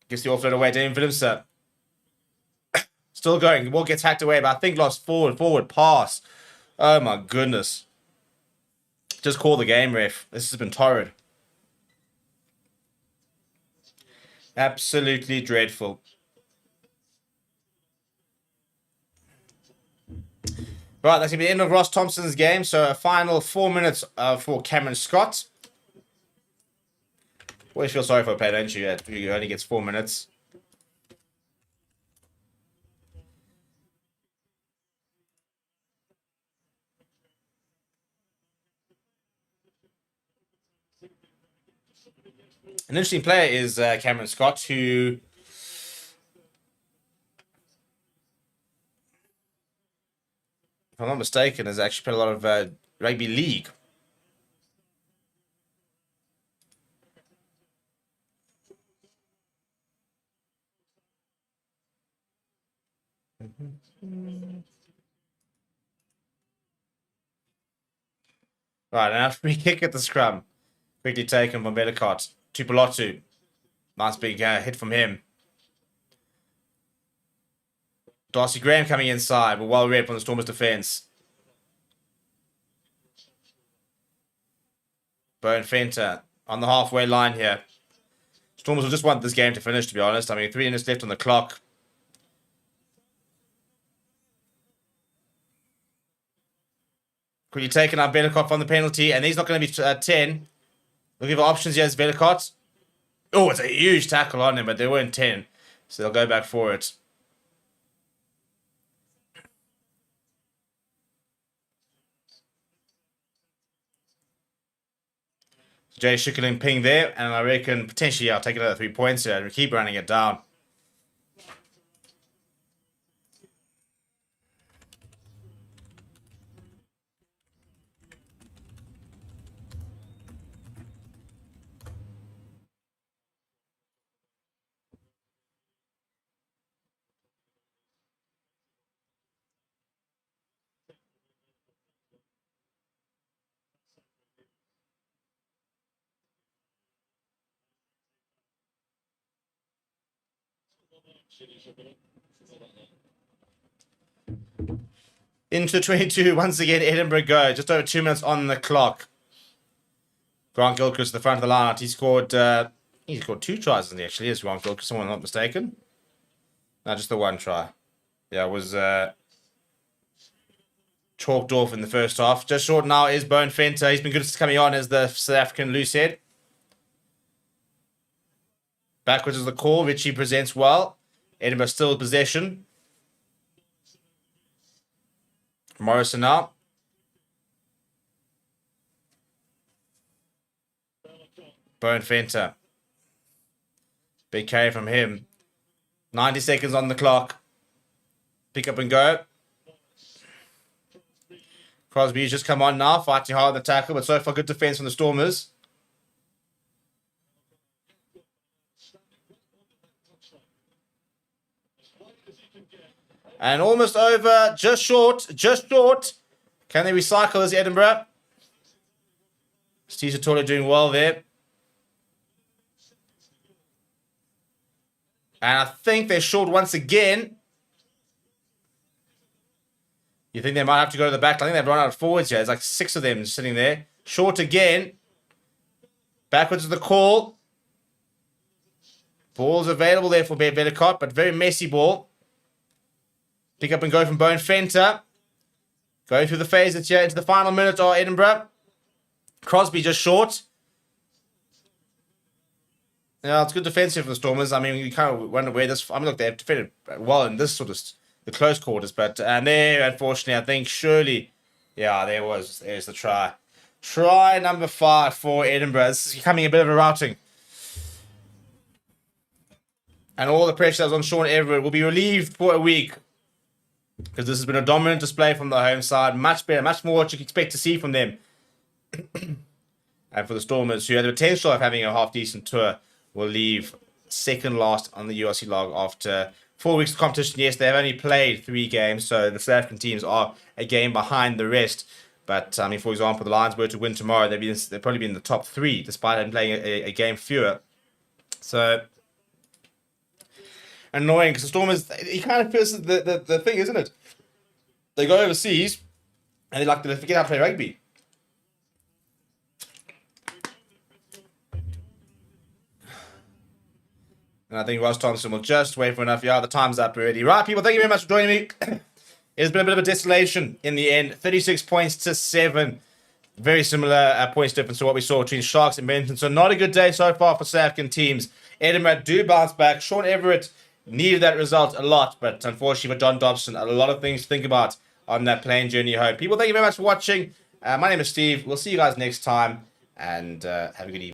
Gives the offload away. Damian Willemse. Still going. The ball gets hacked away, but I think lost forward pass. Oh my goodness. Just call the game, ref. This has been torrid. Absolutely dreadful. Right, that's going to be the end of Ross Thompson's game. So a final 4 minutes for Cameron Scott. Always feel sorry for a player, don't you? He only gets 4 minutes. An interesting player is Cameron Scott, who... if I'm not mistaken, has actually played a lot of rugby league. Right, now free kick at the scrum. Quickly taken from Bellicott. Tupolotu. Nice big hit from him. Darcy Graham coming inside, but well read from the Stormers' defence. BITDEFENDER on the halfway line here. Stormers will just want this game to finish, to be honest. I mean, 3 minutes left on the clock. Quickly taken out Bellicott from the penalty, and he's not going to be 10. Looking for options here as Bellicott. Oh, it's a huge tackle on him, but they weren't 10. So they'll go back for it. Jay Schickerling ping there, and I reckon potentially I'll take another 3 points here and keep running it down. Into 22, once again, Edinburgh go. Just over 2 minutes on the clock. Grant Gilchrist at the front of the line. He scored 2 tries, isn't he, actually, is Grant Gilchrist, if I'm not mistaken. No, just the 1 try. Yeah, it was chalked off in the first half. Just short now is BITDEFENDER. He's been good at coming on as the South African loose head. Backwards is the call. Richie presents well. Edinburgh still in possession. Morrison now. BITDEFENDER. Big carry from him. 90 seconds on the clock. Pick up and go. Crosby's just come on now, fighting hard on the tackle, but so far good defense from the Stormers. And almost over, just short. Can they recycle this, Edinburgh? Steve Satolo doing well there. And I think they're short once again. You think they might have to go to the back? I think they've run out of forwards here. There's like 6 of them sitting there. Short again. Backwards to the call. Ball's available there for Vedicott, but very messy ball. Pick up and go from Bone Fenter. Going through the phases here into the final minute of Edinburgh. Crosby just short. Yeah, it's good defensive for the Stormers. I mean, you kind of wonder where this... I mean, look, they've defended well in this sort of... the close quarters, but there, unfortunately, I think surely... Yeah, there's the try. Try number 5 for Edinburgh. This is becoming a bit of a routing. And all the pressure that was on Sean Everett will be relieved for a week. Because this has been a dominant display from the home side. Much better, much more what you can expect to see from them. And for the Stormers, who had the potential of having a half-decent tour, will leave second last on the URC log after 4 weeks of competition. Yes, they've only played 3 games, so the South African teams are a game behind the rest. But, I mean, for example, the Lions were to win tomorrow, they'd probably be in the top 3, despite them playing a game fewer. So... annoying, because the Stormers, it kind of feels the thing, isn't it? They go overseas, and they like to forget how to play rugby. And I think Ross Thompson will just wait for enough. Yeah, the time's up already. Right, people, thank you very much for joining me. It's been a bit of a desolation in the end. 36 points to 7. Very similar points difference to what we saw between Sharks and Benton. So not a good day so far for South African teams. Edinburgh do bounce back. Sean Everett needed that result a lot, but unfortunately for John Dobson, a lot of things to think about on that plane journey home. People, thank you very much for watching. My name is Steve. We'll see you guys next time, and have a good evening.